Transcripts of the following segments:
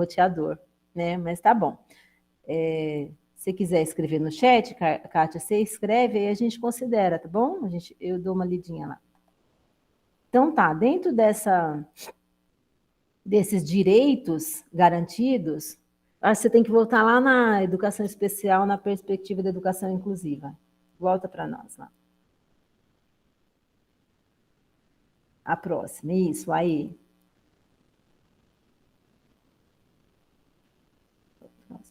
roteador, né? Mas tá bom. Se quiser escrever no chat, Kátia, você escreve e a gente considera, tá bom? Eu dou uma lidinha lá. Então tá, dentro desses direitos garantidos, você tem que voltar lá na educação especial, na perspectiva da educação inclusiva. Volta para nós lá. A próxima, isso, aí.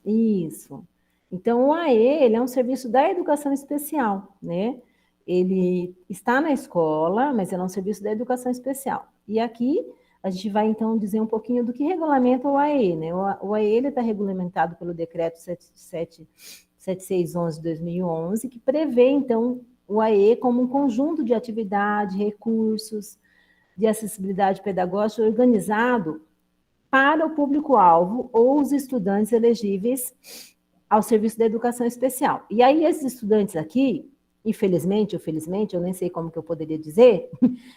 Isso. Então, o AE, ele é um serviço da educação especial, né? Ele está na escola, mas ele é um serviço da educação especial. E aqui, a gente vai, então, dizer um pouquinho do que regulamenta o AE, né? O AE, ele está regulamentado pelo Decreto 7611 de 2011, que prevê, então, o AE como um conjunto de atividades, recursos de acessibilidade pedagógica organizado para o público-alvo ou os estudantes elegíveis ao serviço da educação especial. E aí, esses estudantes aqui, infelizmente ou felizmente, eu nem sei como que eu poderia dizer,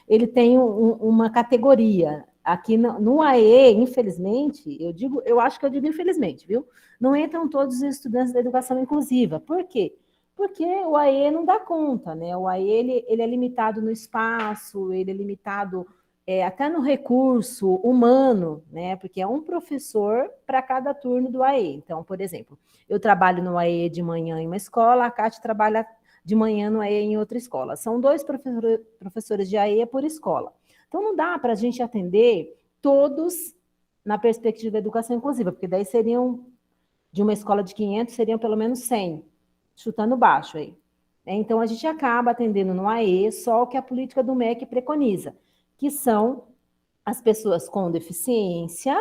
ele tem uma categoria. Aqui no AE, infelizmente, eu acho que eu digo infelizmente, viu? Não entram todos os estudantes da educação inclusiva. Por quê? Porque o AE não dá conta, né? O AE, ele é limitado no espaço, ele é limitado até no recurso humano, né? Porque é um professor para cada turno do AE. Então, por exemplo, eu trabalho no AE de manhã em uma escola, a Cátia trabalha de manhã no AE em outra escola. São 2 professores de AE por escola. Então, não dá para a gente atender todos na perspectiva da educação inclusiva, porque daí seriam, de uma escola de 500, seriam pelo menos 100, chutando baixo aí. Então, a gente acaba atendendo no AE só o que a política do MEC preconiza, que são as pessoas com deficiência,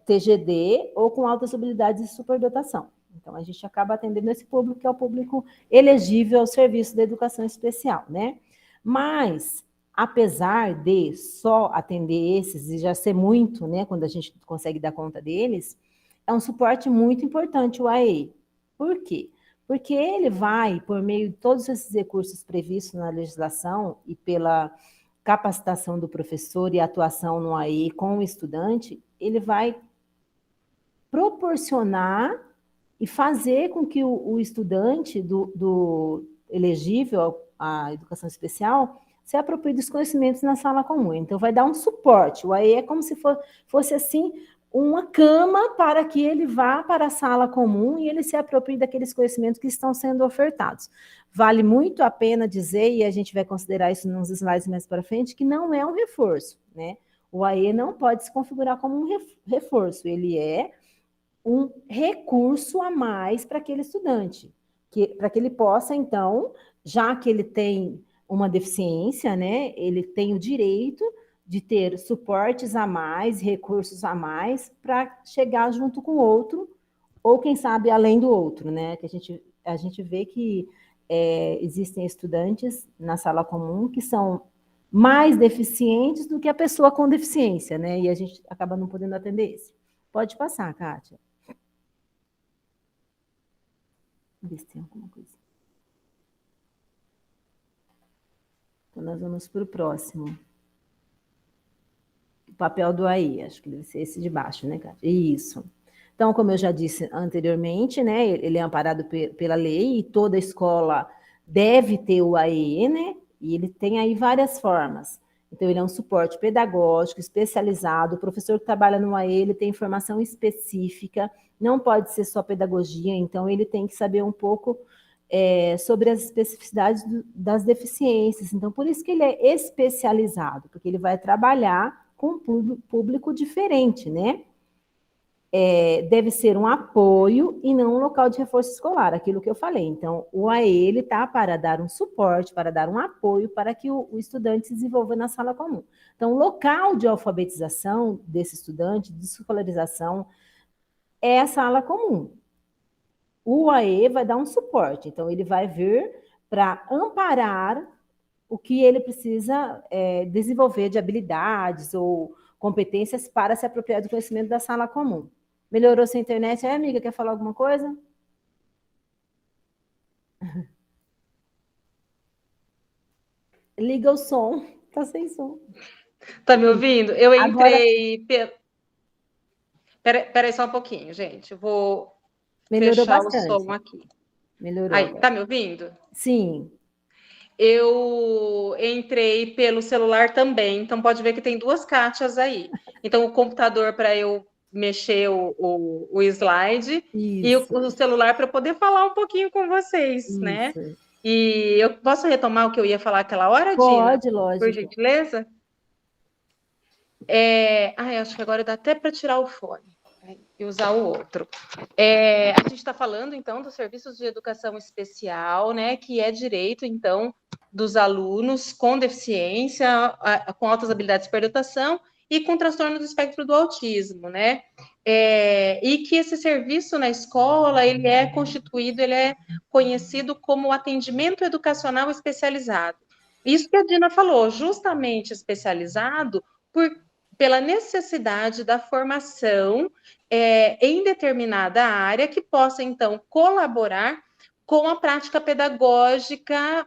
TGD ou com altas habilidades de superdotação. Então, a gente acaba atendendo esse público, que é o público elegível ao serviço da educação especial, né? Mas, apesar de só atender esses, e já ser muito, né, quando a gente consegue dar conta deles, é um suporte muito importante o AE. Por quê? Porque ele vai, por meio de todos esses recursos previstos na legislação e pela capacitação do professor e atuação no AE com o estudante, ele vai proporcionar e fazer com que o estudante do elegível à educação especial se aproprie dos conhecimentos na sala comum. Então, vai dar um suporte. O AE é como se fosse assim, uma cama para que ele vá para a sala comum e ele se aproprie daqueles conhecimentos que estão sendo ofertados. Vale muito a pena dizer, e a gente vai considerar isso nos slides mais para frente, que não é um reforço, né? O AE não pode se configurar como um reforço, ele é um recurso a mais para aquele estudante, para que ele possa, então, já que ele tem uma deficiência, né, ele tem o direito de ter suportes a mais, recursos a mais, para chegar junto com o outro, ou quem sabe além do outro, né, que a gente vê que existem estudantes na sala comum que são mais deficientes do que a pessoa com deficiência, né, e a gente acaba não podendo atender esse. Pode passar, Kátia. Ver se tem alguma coisa. Então, nós vamos para o próximo. O papel do AI, acho que deve ser esse de baixo, né, Kátia? Isso. Então, como eu já disse anteriormente, né, ele é amparado pela lei e toda escola deve ter o AE, né? E ele tem aí várias formas. Então, ele é um suporte pedagógico especializado. O professor que trabalha no AE, ele tem formação específica, não pode ser só pedagogia, então ele tem que saber um pouco sobre as especificidades das deficiências. Então, por isso que ele é especializado, porque ele vai trabalhar com um público diferente, né? Deve ser um apoio e não um local de reforço escolar, aquilo que eu falei. Então, o AE ele está para dar um suporte, para dar um apoio para que o estudante se desenvolva na sala comum. Então, o local de alfabetização desse estudante, de escolarização, é a sala comum. O AE vai dar um suporte, então ele vai vir para amparar o que ele precisa desenvolver de habilidades ou competências para se apropriar do conhecimento da sala comum. Melhorou sua internet? Amiga, quer falar alguma coisa? Liga o som, tá sem som. Tá me ouvindo? Eu Agora... entrei... Peraí só um pouquinho, gente. Eu vou Melhorou fechar o bastante. som aqui. Melhorou Aí, agora. tá me ouvindo? Sim. Eu entrei pelo celular também, então pode ver que tem duas caixas aí. Então, o computador para eu mexer o slide e Isso, o celular para eu poder falar um pouquinho com vocês, né? isso. E eu posso retomar o que eu ia falar aquela hora, Dina? Pode, Por lógico. gentileza? Acho que agora dá até para tirar o fone e usar o outro. A gente está falando, então, dos serviços de educação especial, né, que é direito, então, dos alunos com deficiência, com altas habilidades de superdotação e com transtorno do espectro do autismo, né? E que esse serviço na escola, ele é constituído, ele é conhecido como atendimento educacional especializado. Isso que a Dina falou, justamente especializado pela necessidade da formação em determinada área que possa, então, colaborar com a prática pedagógica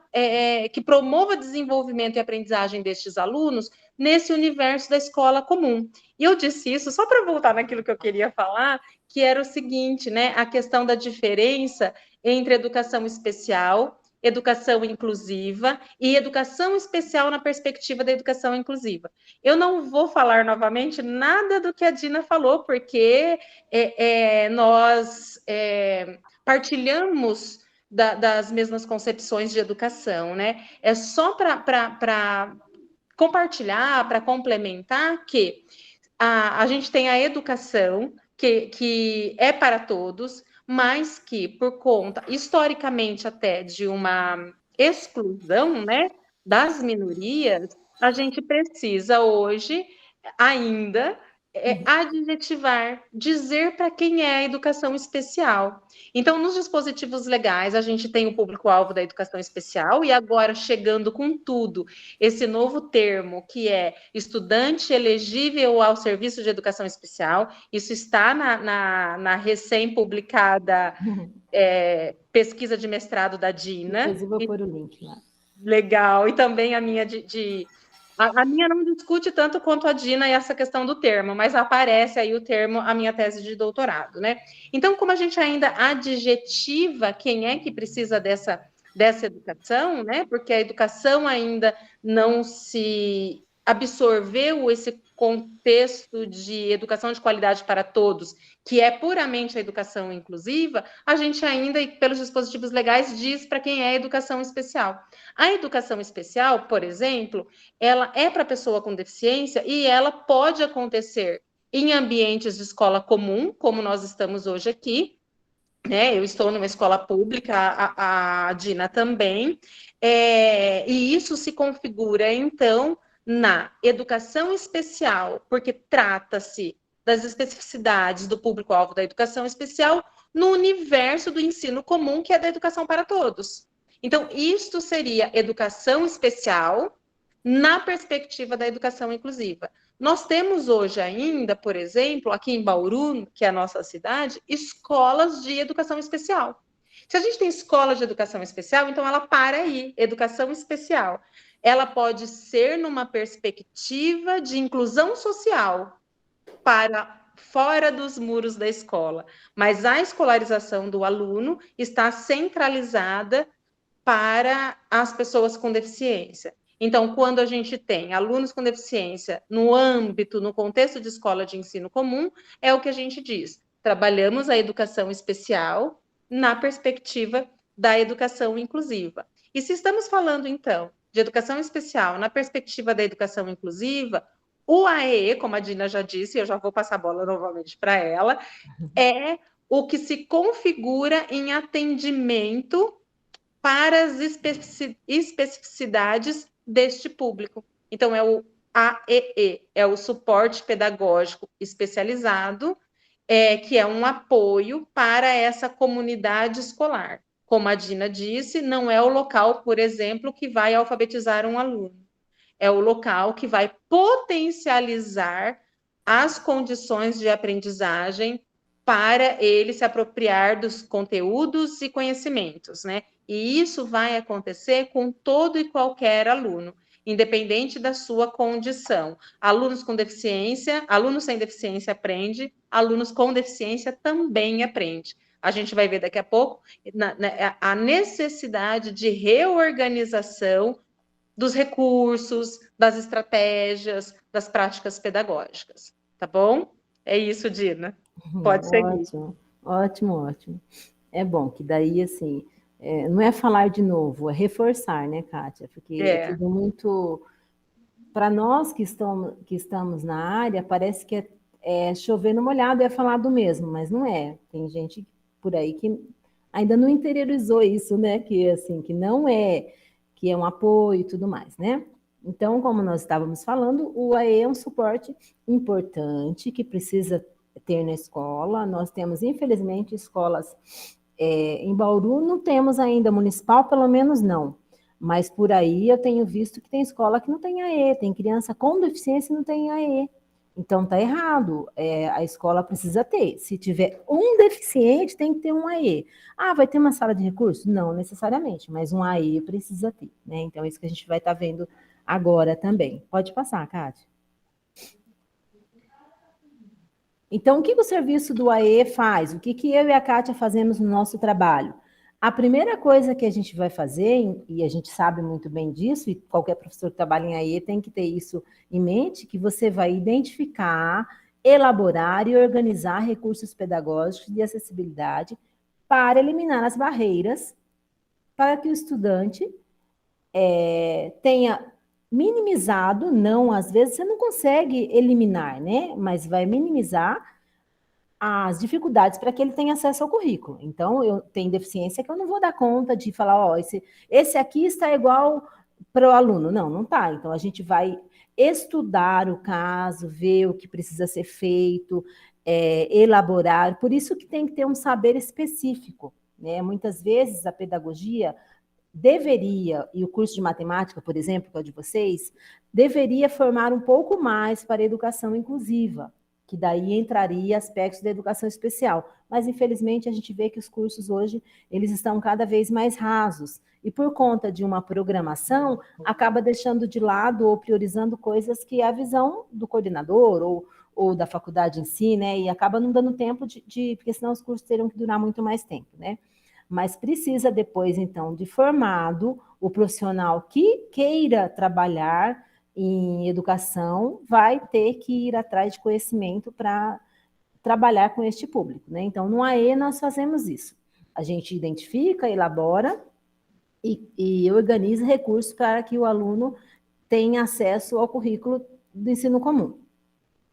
que promova o desenvolvimento e aprendizagem destes alunos nesse universo da escola comum. E eu disse isso só para voltar naquilo que eu queria falar, que era o seguinte, né? A questão da diferença entre educação especial, educação inclusiva e educação especial na perspectiva da educação inclusiva. Eu não vou falar novamente nada do que a Dina falou, porque nós partilhamos das mesmas concepções de educação, né? É só para compartilhar, para complementar que a gente tem a educação que é para todos, mas que, por conta, historicamente, até de uma exclusão, né, das minorias, a gente precisa hoje ainda adjetivar, dizer para quem é a educação especial. Então, nos dispositivos legais, a gente tem o público-alvo da educação especial, e agora chegando com tudo, esse novo termo, que é estudante elegível ao serviço de educação especial, isso está na recém-publicada pesquisa de mestrado da Dina. Depois eu vou pôr o link lá. Legal, e também a minha a minha não discute tanto quanto a Dina essa questão do termo, mas aparece aí o termo, a minha tese de doutorado, né? Então, como a gente ainda adjetiva quem é que precisa dessa educação, né? Porque a educação ainda não se absorveu esse contexto de educação de qualidade para todos, que é puramente a educação inclusiva, a gente ainda, pelos dispositivos legais, diz para quem é educação especial. A educação especial, por exemplo, ela é para pessoa com deficiência e ela pode acontecer em ambientes de escola comum, como nós estamos hoje aqui, né? Eu estou numa escola pública, a Dina também, e isso se configura, então, na educação especial, porque trata-se das especificidades do público-alvo da educação especial no universo do ensino comum, que é da educação para todos. Então, isto seria educação especial na perspectiva da educação inclusiva. Nós temos hoje ainda, por exemplo, aqui em Bauru, que é a nossa cidade, escolas de educação especial. Se a gente tem escola de educação especial, então ela para aí, educação especial. Ela pode ser numa perspectiva de inclusão social para fora dos muros da escola, mas a escolarização do aluno está centralizada para as pessoas com deficiência. Então, quando a gente tem alunos com deficiência no âmbito, no contexto de escola de ensino comum, é o que a gente diz. Trabalhamos a educação especial na perspectiva da educação inclusiva. E se estamos falando, então, de educação especial na perspectiva da educação inclusiva, o AEE, como a Dina já disse, eu já vou passar a bola novamente para ela, é o que se configura em atendimento para as especificidades deste público. Então, é o AEE, é o suporte pedagógico especializado, que é um apoio para essa comunidade escolar. Como a Dina disse, não é o local, por exemplo, que vai alfabetizar um aluno. É o local que vai potencializar as condições de aprendizagem para ele se apropriar dos conteúdos e conhecimentos, né? E isso vai acontecer com todo e qualquer aluno. independente da sua condição. Alunos com deficiência, alunos sem deficiência aprende, alunos com deficiência também aprende. A gente vai ver daqui a pouco a necessidade de reorganização dos recursos, das estratégias, das práticas pedagógicas. Tá bom? É isso, Dina. Pode seguir. Ótimo, ótimo, ótimo. É bom que daí, assim, não é falar de novo, é reforçar, né, Kátia? Porque é tudo muito... Para nós que estamos na área, parece que é chover no molhado, é falar do mesmo, mas não é. Tem gente por aí que ainda não interiorizou isso, né? Que, assim, que não é, que é um apoio e tudo mais, né? Então, como nós estávamos falando, o AE é um suporte importante que precisa ter na escola. Nós temos, infelizmente, escolas em Bauru, não temos ainda municipal, pelo menos não. Mas por aí eu tenho visto que tem escola que não tem AE, tem criança com deficiência e não tem AE. Então tá errado. A escola precisa ter. Se tiver um deficiente, tem que ter um AE. Ah, vai ter uma sala de recursos? Não necessariamente, mas um AE precisa ter, né? Então é isso que a gente vai estar vendo agora também. Pode passar, Kátia. Então, o que o serviço do AE faz? O que eu e a Kátia fazemos no nosso trabalho? A primeira coisa que a gente vai fazer, e a gente sabe muito bem disso, e qualquer professor que trabalha em AE tem que ter isso em mente, que você vai identificar, elaborar e organizar recursos pedagógicos de acessibilidade para eliminar as barreiras, para que o estudante tenha minimizado, não, às vezes você não consegue eliminar, né? Mas vai minimizar as dificuldades para que ele tenha acesso ao currículo. Então, eu tenho deficiência que eu não vou dar conta de falar, ó, esse aqui está igual para o aluno. Não, não está. Então, a gente vai estudar o caso, ver o que precisa ser feito, elaborar. Por isso que tem que ter um saber específico, né? Muitas vezes a pedagogia deveria, e o curso de matemática, por exemplo, que é o de vocês, deveria formar um pouco mais para a educação inclusiva, que daí entraria aspectos da educação especial. Mas, infelizmente, a gente vê que os cursos hoje, eles estão cada vez mais rasos, e por conta de uma programação, acaba deixando de lado ou priorizando coisas que é a visão do coordenador ou da faculdade em si, né, e acaba não dando tempo porque senão os cursos teriam que durar muito mais tempo, né. Mas precisa depois, então, de formado, o profissional que queira trabalhar em educação vai ter que ir atrás de conhecimento para trabalhar com este público, né? Então, no AE nós fazemos isso. A gente identifica, elabora e organiza recursos para que o aluno tenha acesso ao currículo do ensino comum.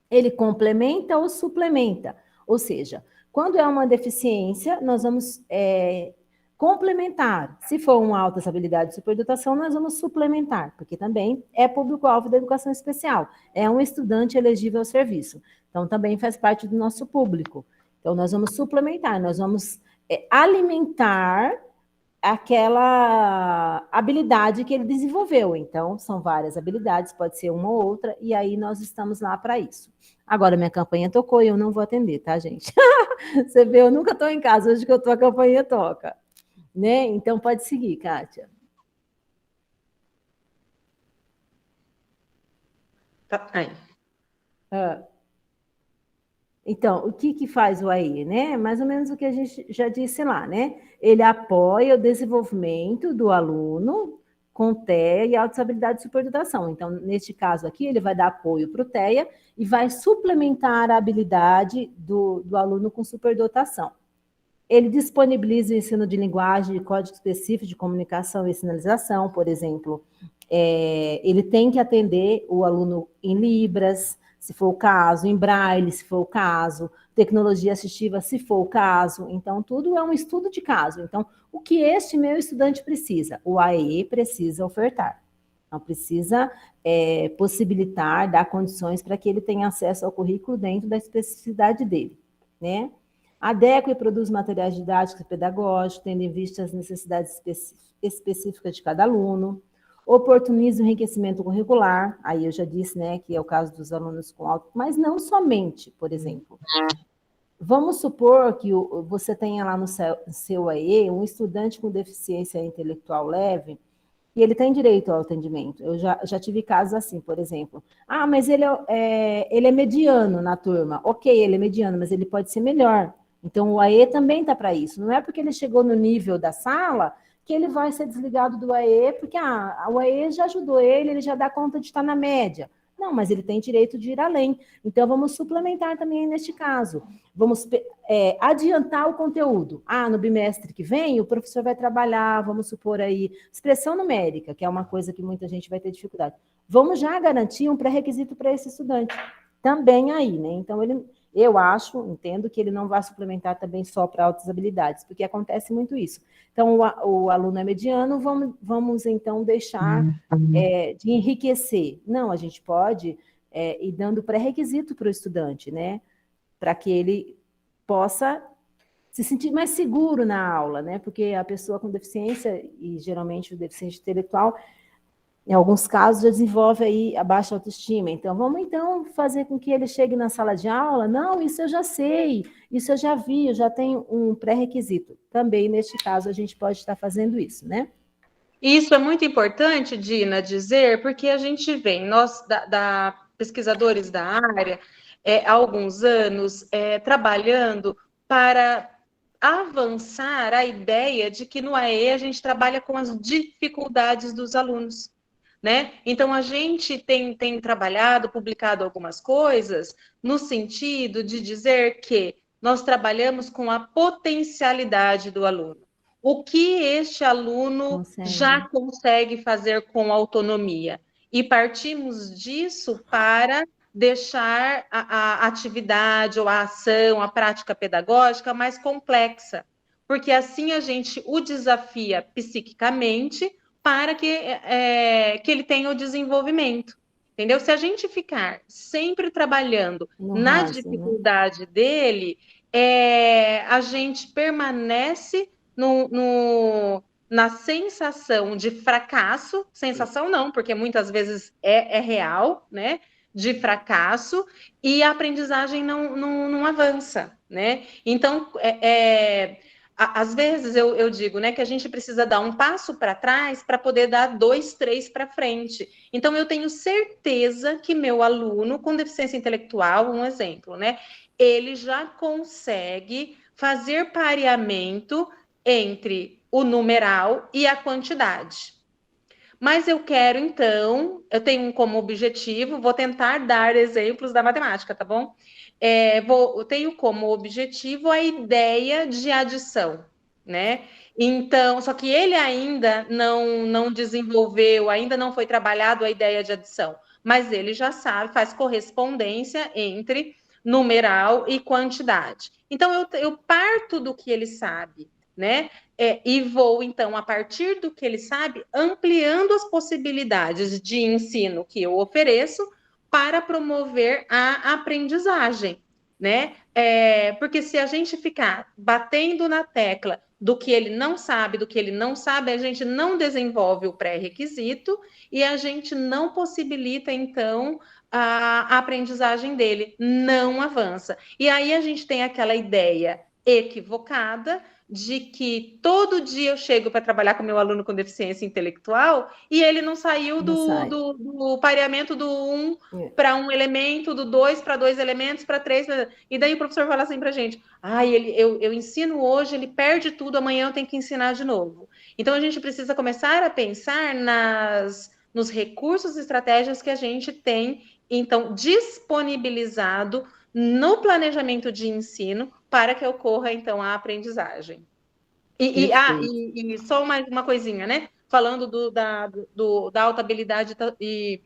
Ele complementa ou suplementa, ou seja, quando é uma deficiência, nós vamos complementar. Se for uma alta habilidade de superdotação, nós vamos suplementar, porque também é público-alvo da educação especial. É um estudante elegível ao serviço. Então, também faz parte do nosso público. Então, nós vamos suplementar, nós vamos alimentar aquela habilidade que ele desenvolveu. Então, são várias habilidades, pode ser uma ou outra, e aí nós estamos lá para isso. Agora, minha campainha tocou e eu não vou atender, tá, gente? Você vê, eu nunca estou em casa, hoje que eu estou, a campainha toca. Né? Então, pode seguir, Kátia. Tá aí. Então, o que faz o AE, né? Mais ou menos o que a gente já disse lá, né? Ele apoia o desenvolvimento do aluno com TEA e autossabilidade de superdotação. Então, neste caso aqui, ele vai dar apoio para o TEA e vai suplementar a habilidade do aluno com superdotação. Ele disponibiliza o ensino de linguagem, de código específico de comunicação e sinalização, por exemplo. Ele tem que atender o aluno em Libras, se for o caso, em Braille, se for o caso, tecnologia assistiva, se for o caso. Então, tudo é um estudo de caso. Então, o que este meu estudante precisa? O AE precisa ofertar. Então, precisa possibilitar, dar condições para que ele tenha acesso ao currículo dentro da especificidade dele, né? Adequa e produz materiais didáticos e pedagógicos, tendo em vista as necessidades específicas de cada aluno. Oportuniza o enriquecimento curricular, aí eu já disse, né, que é o caso dos alunos com alto, mas não somente, por exemplo. Vamos supor que você tenha lá no seu AE um estudante com deficiência intelectual leve e ele tem direito ao atendimento. Eu já tive casos assim, por exemplo. Ah, mas ele é mediano na turma. Ok, ele é mediano, mas ele pode ser melhor. Então, o AE também está para isso. Não é porque ele chegou no nível da sala que ele vai ser desligado do AE, porque o AE já ajudou ele já dá conta de estar na média. Não, mas ele tem direito de ir além. Então, vamos suplementar também neste caso. Vamos adiantar o conteúdo. No bimestre que vem, o professor vai trabalhar, vamos supor aí, expressão numérica, que é uma coisa que muita gente vai ter dificuldade. Vamos já garantir um pré-requisito para esse estudante. Também aí, né? Então, eu entendo que ele não vai suplementar também só para altas habilidades, porque acontece muito isso. Então, o aluno é mediano, vamos então deixar de enriquecer. Não, a gente pode ir dando pré-requisito para o estudante, né? Para que ele possa se sentir mais seguro na aula, né? Porque a pessoa com deficiência, e geralmente o deficiente intelectual, em alguns casos, já desenvolve aí a baixa autoestima. Então, vamos então fazer com que ele chegue na sala de aula. Não, isso eu já sei, isso eu já vi, eu já tenho um pré-requisito. Também, neste caso, a gente pode estar fazendo isso, né? Isso é muito importante, Dina, dizer, porque a gente vem, nós, pesquisadores da área, há alguns anos, trabalhando para avançar a ideia de que no AE a gente trabalha com as dificuldades dos alunos, né? Então, a gente tem trabalhado, publicado algumas coisas no sentido de dizer que nós trabalhamos com a potencialidade do aluno. O que este aluno já consegue fazer com autonomia. E partimos disso para deixar a atividade ou a ação, a prática pedagógica mais complexa, porque assim a gente o desafia psiquicamente para que ele tenha o desenvolvimento. Entendeu? Se a gente ficar sempre trabalhando na dificuldade dele, a gente permanece na sensação de fracasso, sensação não, porque muitas vezes é real, né? De fracasso, e a aprendizagem não avança, né? Então, às vezes eu digo, né, que a gente precisa dar um passo para trás para poder dar 2, 3 para frente. Então, eu tenho certeza que meu aluno com deficiência intelectual, um exemplo, né? Ele já consegue fazer pareamento entre o numeral e a quantidade. Mas eu quero, então, eu tenho como objetivo, vou tentar dar exemplos da matemática, tá bom? Eu tenho como objetivo a ideia de adição, né? Então, só que ele ainda não desenvolveu, ainda não foi trabalhado a ideia de adição, mas ele já sabe, faz correspondência entre numeral e quantidade. Então, eu parto do que ele sabe, né? E vou, então, a partir do que ele sabe, ampliando as possibilidades de ensino que eu ofereço para promover a aprendizagem, né? Porque se a gente ficar batendo na tecla do que ele não sabe, a gente não desenvolve o pré-requisito e a gente não possibilita, então, a aprendizagem dele, não avança. E aí a gente tem aquela ideia equivocada de que todo dia eu chego para trabalhar com meu aluno com deficiência intelectual e ele não saiu do pareamento do 1 para um elemento, do 2 para 2 elementos, para 3. E daí o professor fala assim para a gente: eu ensino hoje, ele perde tudo, amanhã eu tenho que ensinar de novo. Então a gente precisa começar a pensar nos recursos e estratégias que a gente tem, então, disponibilizado no planejamento de ensino para que ocorra, então, a aprendizagem. E só uma coisinha, né? Falando da alta habilidade e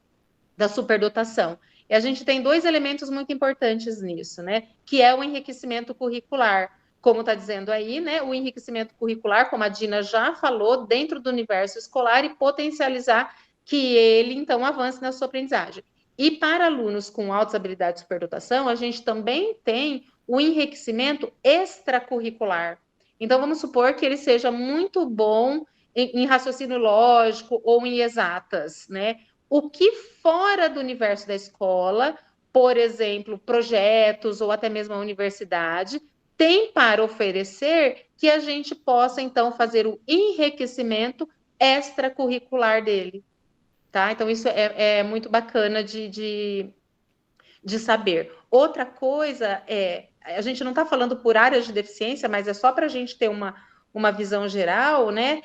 da superdotação. E a gente tem 2 elementos muito importantes nisso, né? Que é o enriquecimento curricular. Como está dizendo aí, né? O enriquecimento curricular, como a Dina já falou, dentro do universo escolar e potencializar que ele, então, avance na sua aprendizagem. E para alunos com altas habilidades de superdotação, a gente também tem o enriquecimento extracurricular. Então, vamos supor que ele seja muito bom em raciocínio lógico ou em exatas, né? O que fora do universo da escola, por exemplo, projetos ou até mesmo a universidade, tem para oferecer que a gente possa, então, fazer o enriquecimento extracurricular dele, tá? Então, isso é muito bacana de saber. Outra coisa a gente não está falando por áreas de deficiência, mas é só para a gente ter uma visão geral, né?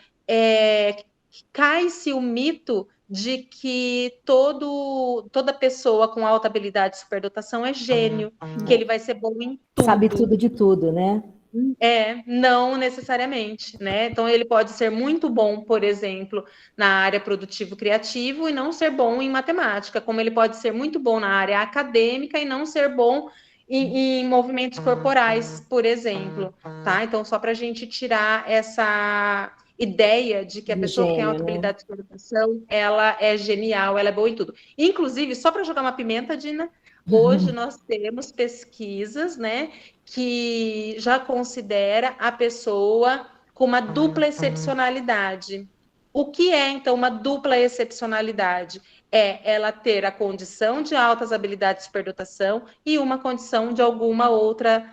Cai-se o mito de que toda pessoa com alta habilidade de superdotação é gênio, que ele vai ser bom em tudo. Sabe tudo de tudo, né? Não necessariamente, né? Então, ele pode ser muito bom, por exemplo, na área produtivo-criativo e não ser bom em matemática, como ele pode ser muito bom na área acadêmica e não ser bom em movimentos corporais, por exemplo, tá? Então, só para a gente tirar essa ideia de que a pessoa que tem alta habilidade de comunicação, ela é genial, ela é boa em tudo. Inclusive, só para jogar uma pimenta, Dina, hoje nós temos pesquisas, né, que já considera a pessoa com uma dupla excepcionalidade. O que é, então, uma dupla excepcionalidade? É ela ter a condição de altas habilidades de superdotação e uma condição de alguma outra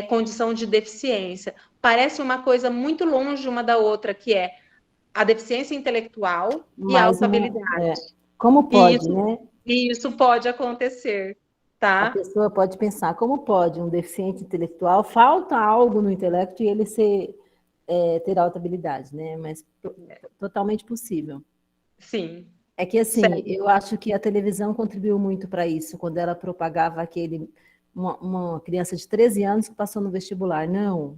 condição de deficiência. Parece uma coisa muito longe uma da outra, que é a deficiência intelectual e a alta habilidade. Como pode, né? Isso pode acontecer, tá? A pessoa pode pensar, como pode um deficiente intelectual, falta algo no intelecto e ele ter alta habilidade, né? Mas totalmente possível. Sim. É que, assim, eu acho que a televisão contribuiu muito para isso, quando ela propagava uma criança de 13 anos que passou no vestibular. Não,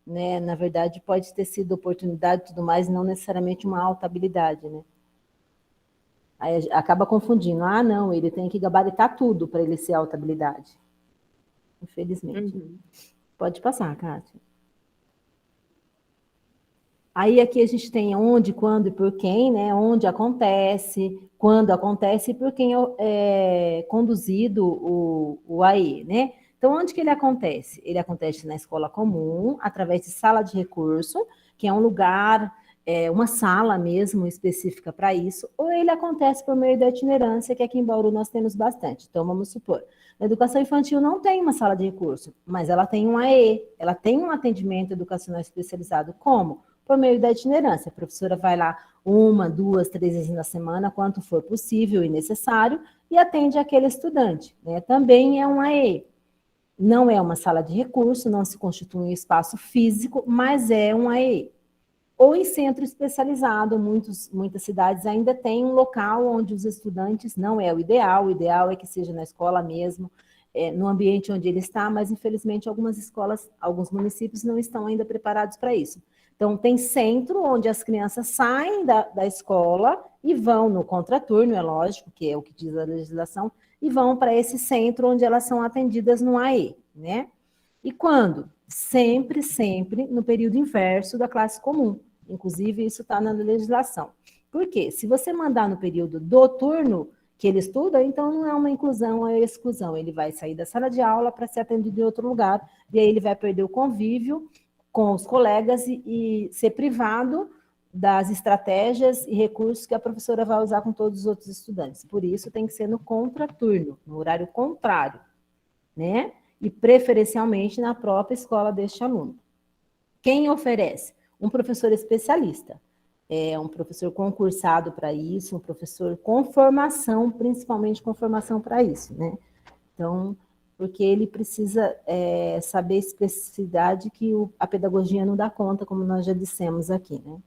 né? Na verdade, pode ter sido oportunidade e tudo mais, não necessariamente uma alta habilidade, né? Aí acaba confundindo. Ah, não, ele tem que gabaritar tudo para ele ser alta habilidade. Infelizmente. Pode passar, Kátia. Aí aqui a gente tem onde, quando e por quem, né? Onde acontece, quando acontece e por quem é conduzido o AE, né? Então, onde que ele acontece? Ele acontece na escola comum, através de sala de recurso, que é um lugar, uma sala mesmo específica para isso, ou ele acontece por meio da itinerância, que aqui em Bauru nós temos bastante. Então, vamos supor, a educação infantil não tem uma sala de recurso, mas ela tem um AE, ela tem um atendimento educacional especializado. Como? Por meio da itinerância. A professora vai lá 1, 2, 3 vezes na semana, quanto for possível e necessário, e atende aquele estudante, né? Também é um AE. Não é uma sala de recurso, não se constitui um espaço físico, mas é um AE. Ou em centro especializado, muitas cidades ainda têm um local onde os estudantes, não é o ideal é que seja na escola mesmo, no ambiente onde ele está, mas infelizmente algumas escolas, alguns municípios não estão ainda preparados para isso. Então, tem centro onde as crianças saem da escola e vão no contraturno, é lógico, que é o que diz a legislação, e vão para esse centro onde elas são atendidas no AE, né? E quando? Sempre, sempre no período inverso da classe comum. Inclusive, isso está na legislação. Por quê? Se você mandar no período do turno que ele estuda, então não é uma inclusão, é exclusão. Ele vai sair da sala de aula para ser atendido em outro lugar, e aí ele vai perder o convívio com os colegas e ser privado das estratégias e recursos que a professora vai usar com todos os outros estudantes. Por isso, tem que ser no contraturno, no horário contrário, né? E preferencialmente na própria escola deste aluno. Quem oferece? Um professor especialista, um professor concursado para isso, um professor com formação, principalmente com formação para isso, né? Então, porque ele precisa saber a especificidade que a pedagogia não dá conta, como nós já dissemos aqui, né?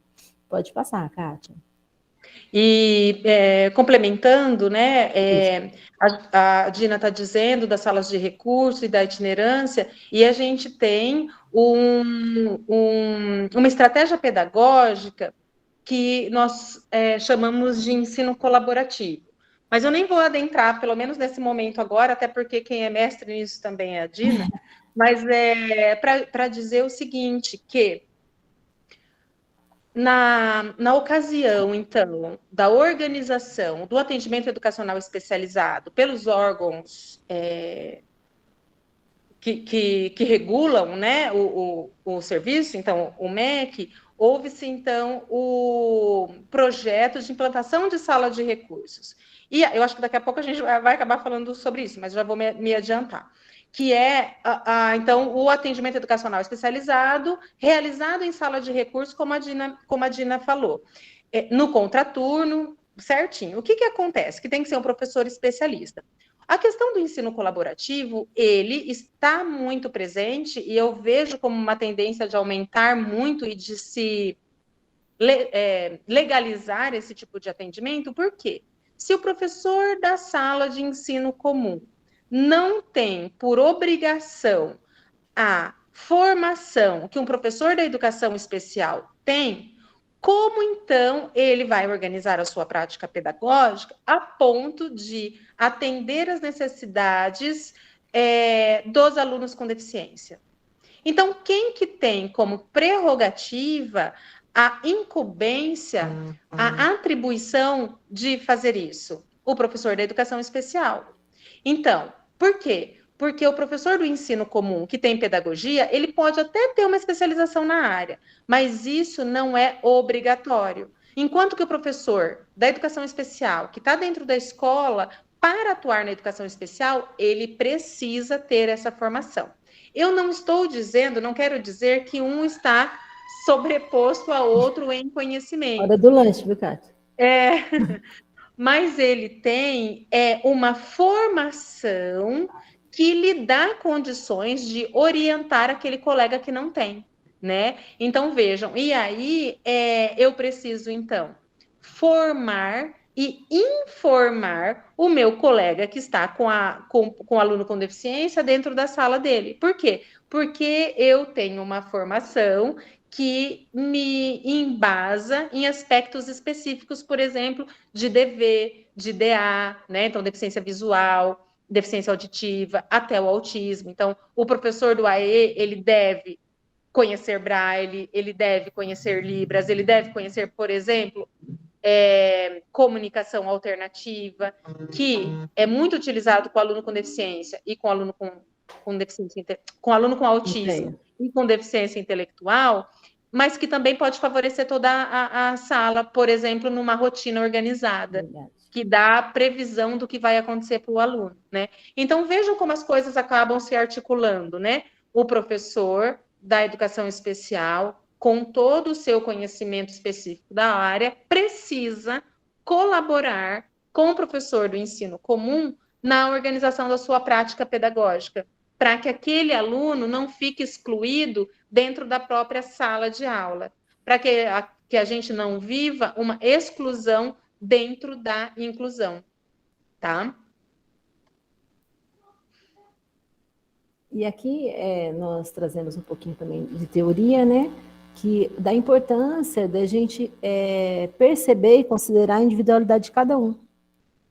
Pode passar, Kátia. E complementando, né, a Dina está dizendo das salas de recurso e da itinerância, e a gente tem uma estratégia pedagógica que nós chamamos de ensino colaborativo. Mas eu nem vou adentrar, pelo menos nesse momento agora, até porque quem é mestre nisso também é a Dina, mas para dizer o seguinte, que na ocasião, então, da organização do atendimento educacional especializado pelos órgãos que regulam, né, o serviço, então, o MEC, houve-se, então, o projeto de implantação de sala de recursos. E eu acho que daqui a pouco a gente vai acabar falando sobre isso, mas já vou me adiantar. que é, então, o atendimento educacional especializado, realizado em sala de recursos, como a Dina falou, no contraturno, certinho. O que acontece? Que tem que ser um professor especialista. A questão do ensino colaborativo, ele está muito presente, e eu vejo como uma tendência de aumentar muito e de se legalizar esse tipo de atendimento. Por quê? Se o professor da sala de ensino comum não tem por obrigação a formação que um professor da educação especial tem, como então ele vai organizar a sua prática pedagógica a ponto de atender às necessidades dos alunos com deficiência? Então, quem que tem como prerrogativa a incumbência, a atribuição de fazer isso? O professor da educação especial. Então, por quê? Porque o professor do ensino comum, que tem pedagogia, ele pode até ter uma especialização na área, mas isso não é obrigatório. Enquanto que o professor da educação especial, que está dentro da escola, para atuar na educação especial, ele precisa ter essa formação. Eu não estou dizendo, não quero dizer que um está sobreposto a outro em conhecimento. Hora do lanche, viu, Cátia? Mas ele tem uma formação que lhe dá condições de orientar aquele colega que não tem, né? Então, vejam, e aí eu preciso, então, formar e informar o meu colega que está com o aluno com deficiência dentro da sala dele. Por quê? Porque eu tenho uma formação que me embasa em aspectos específicos, por exemplo, de DV, de DA, né? Então, deficiência visual, deficiência auditiva, até o autismo. Então, o professor do AE, ele deve conhecer Braille, ele deve conhecer Libras, ele deve conhecer, por exemplo, comunicação alternativa, que é muito utilizado com aluno com deficiência e com aluno com deficiência, com aluno com autismo e com deficiência intelectual, mas que também pode favorecer toda a sala, por exemplo, numa rotina organizada, que dá a previsão do que vai acontecer para o aluno, né? Então, vejam como as coisas acabam se articulando, né? O professor da educação especial, com todo o seu conhecimento específico da área, precisa colaborar com o professor do ensino comum na organização da sua prática pedagógica, para que aquele aluno não fique excluído dentro da própria sala de aula, para que a gente não viva uma exclusão dentro da inclusão, tá? E aqui nós trazemos um pouquinho também de teoria, né? Que da importância da gente perceber e considerar a individualidade de cada um,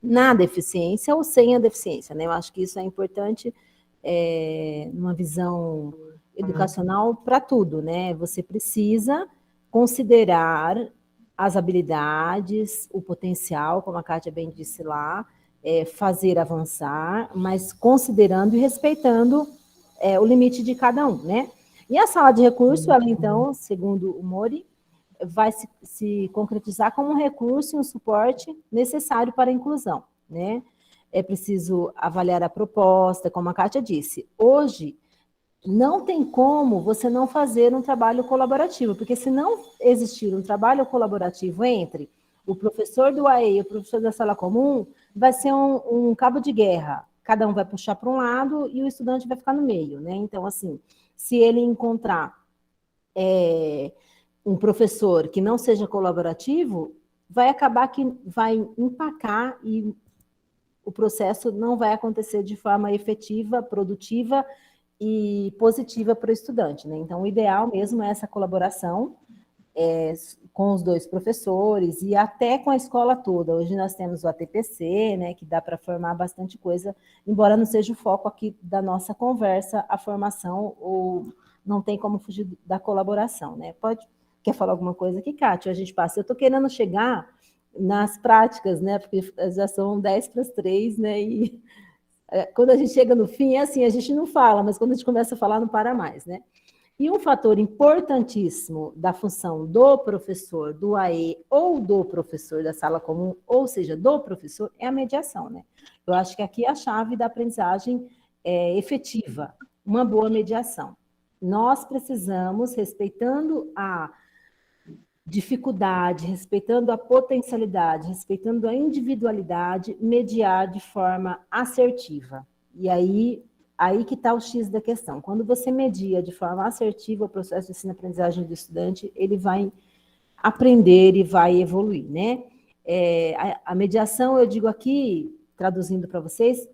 na deficiência ou sem a deficiência, né? Eu acho que isso é importante numa visão educacional para tudo, né? Você precisa considerar as habilidades, o potencial, como a Kátia bem disse lá, fazer avançar, mas considerando e respeitando o limite de cada um, né? E a sala de recurso, ela então, segundo o Mori, vai se concretizar como um recurso e um suporte necessário para a inclusão, né? É preciso avaliar a proposta, como a Kátia disse. Hoje, não tem como você não fazer um trabalho colaborativo, porque se não existir um trabalho colaborativo entre o professor do AE e o professor da sala comum, vai ser um cabo de guerra. Cada um vai puxar para um lado e o estudante vai ficar no meio, né? Então, assim, se ele encontrar um professor que não seja colaborativo, vai acabar que vai empacar e o processo não vai acontecer de forma efetiva, produtiva e positiva para o estudante, né? Então, o ideal mesmo é essa colaboração com os dois professores e até com a escola toda. Hoje nós temos o ATPC, né, que dá para formar bastante coisa, embora não seja o foco aqui da nossa conversa, a formação, ou não tem como fugir da colaboração, né? Quer falar alguma coisa aqui, Kátia? A gente passa. Eu estou querendo chegar nas práticas, né, porque já são 10 para as 3, né, e quando a gente chega no fim, é assim, a gente não fala, mas quando a gente começa a falar, não para mais, né? E um fator importantíssimo da função do professor do AE ou do professor da sala comum, ou seja, do professor, é a mediação, né? Eu acho que aqui a chave da aprendizagem efetiva, uma boa mediação. Nós precisamos, respeitando a dificuldade, respeitando a potencialidade, respeitando a individualidade, mediar de forma assertiva. E aí que está o X da questão. Quando você media de forma assertiva o processo de ensino-aprendizagem do estudante, ele vai aprender e vai evoluir, né? A mediação, eu digo aqui, traduzindo para vocês,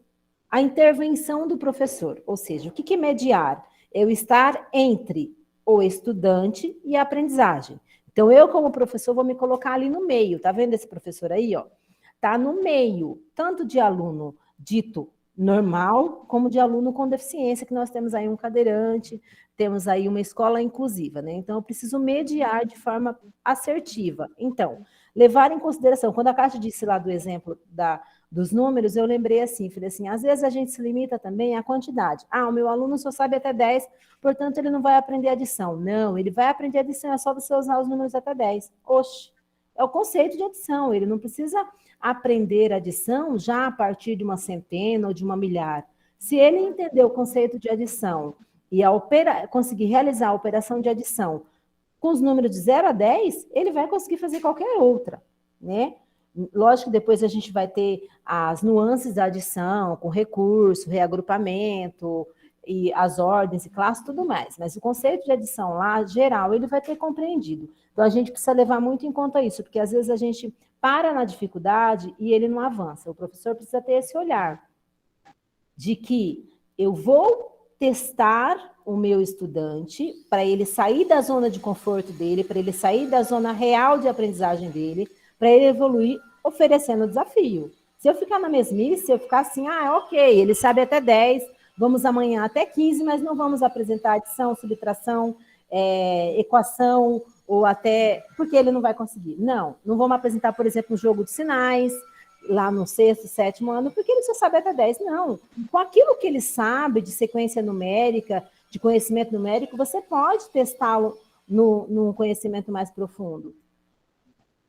a intervenção do professor, ou seja, o que é mediar? Eu estar entre o estudante e a aprendizagem. Então, eu, como professor, vou me colocar ali no meio. Tá vendo esse professor aí, ó? Tá no meio, tanto de aluno dito normal, como de aluno com deficiência, que nós temos aí um cadeirante, temos aí uma escola inclusiva, né? Então, eu preciso mediar de forma assertiva. Então, levar em consideração, quando a Kátia disse lá do exemplo dos números, eu lembrei assim, falei assim, às vezes a gente se limita também à quantidade. O meu aluno só sabe até 10, portanto, ele não vai aprender adição. Não, ele vai aprender adição, é só você usar os números até 10. Oxe, é o conceito de adição, ele não precisa aprender adição já a partir de uma centena ou de uma milhar. Se ele entender o conceito de adição e conseguir realizar a operação de adição com os números de 0 a 10, ele vai conseguir fazer qualquer outra, né? Lógico que depois a gente vai ter as nuances da adição, com recurso, reagrupamento, e as ordens e classes, tudo mais. Mas o conceito de adição lá, geral, ele vai ter compreendido. Então, a gente precisa levar muito em conta isso, porque às vezes a gente para na dificuldade e ele não avança. O professor precisa ter esse olhar de que eu vou testar o meu estudante para ele sair da zona de conforto dele, para ele sair da zona real de aprendizagem dele, para ele evoluir oferecendo o desafio. Se eu ficar na mesmice, se eu ficar assim, ok, ele sabe até 10, vamos amanhã até 15, mas não vamos apresentar adição, subtração, equação, ou até... porque ele não vai conseguir. Não vamos apresentar, por exemplo, um jogo de sinais, lá no 6º, 7º ano, porque ele só sabe até 10. Não. Com aquilo que ele sabe de sequência numérica, de conhecimento numérico, você pode testá-lo num conhecimento mais profundo.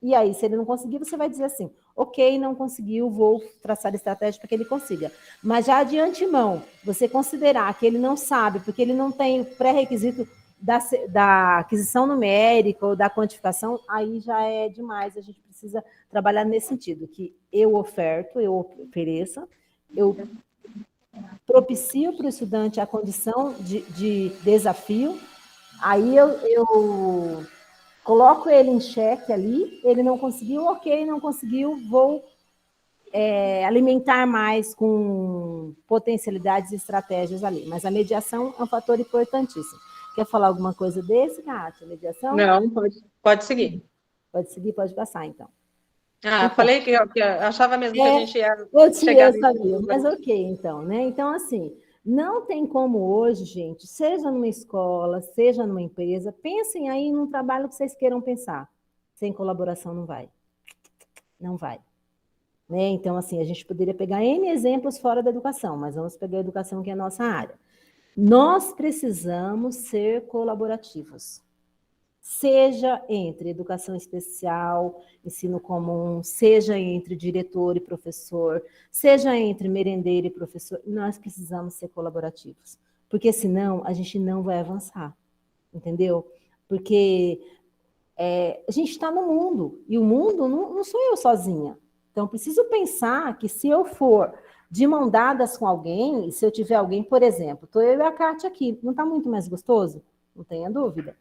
E aí, se ele não conseguir, você vai dizer assim, ok, não conseguiu, vou traçar estratégia para que ele consiga. Mas já de antemão, você considerar que ele não sabe, porque ele não tem o pré-requisito da aquisição numérica ou da quantificação, aí já é demais. A gente precisa trabalhar nesse sentido, que eu oferto, eu ofereça, eu propicio para o estudante a condição de desafio, aí eu coloco ele em xeque ali, ele não conseguiu, ok, não conseguiu, vou alimentar mais com potencialidades e estratégias ali. Mas a mediação é um fator importantíssimo. Quer falar alguma coisa desse, Kátia? Mediação? Não, pode seguir. Pode seguir, pode passar, então. Então, falei que eu achava mesmo que a gente ia chegar... Eu sabia, mas ok, então, né? Então, assim, não tem como hoje, gente, seja numa escola, seja numa empresa, pensem aí num trabalho que vocês queiram pensar. Sem colaboração não vai. Não vai. Né? Então, assim, a gente poderia pegar N exemplos fora da educação, mas vamos pegar a educação, que é a nossa área. Nós precisamos ser colaborativos. Seja entre educação especial, ensino comum, seja entre diretor e professor, seja entre merendeiro e professor, nós precisamos ser colaborativos, porque senão a gente não vai avançar, entendeu? Porque a gente está no mundo, e o mundo não sou eu sozinha. Então, preciso pensar que se eu for de mão dadas com alguém, e se eu tiver alguém, por exemplo, estou eu e a Kátia aqui, não está muito mais gostoso? Não tenha dúvida.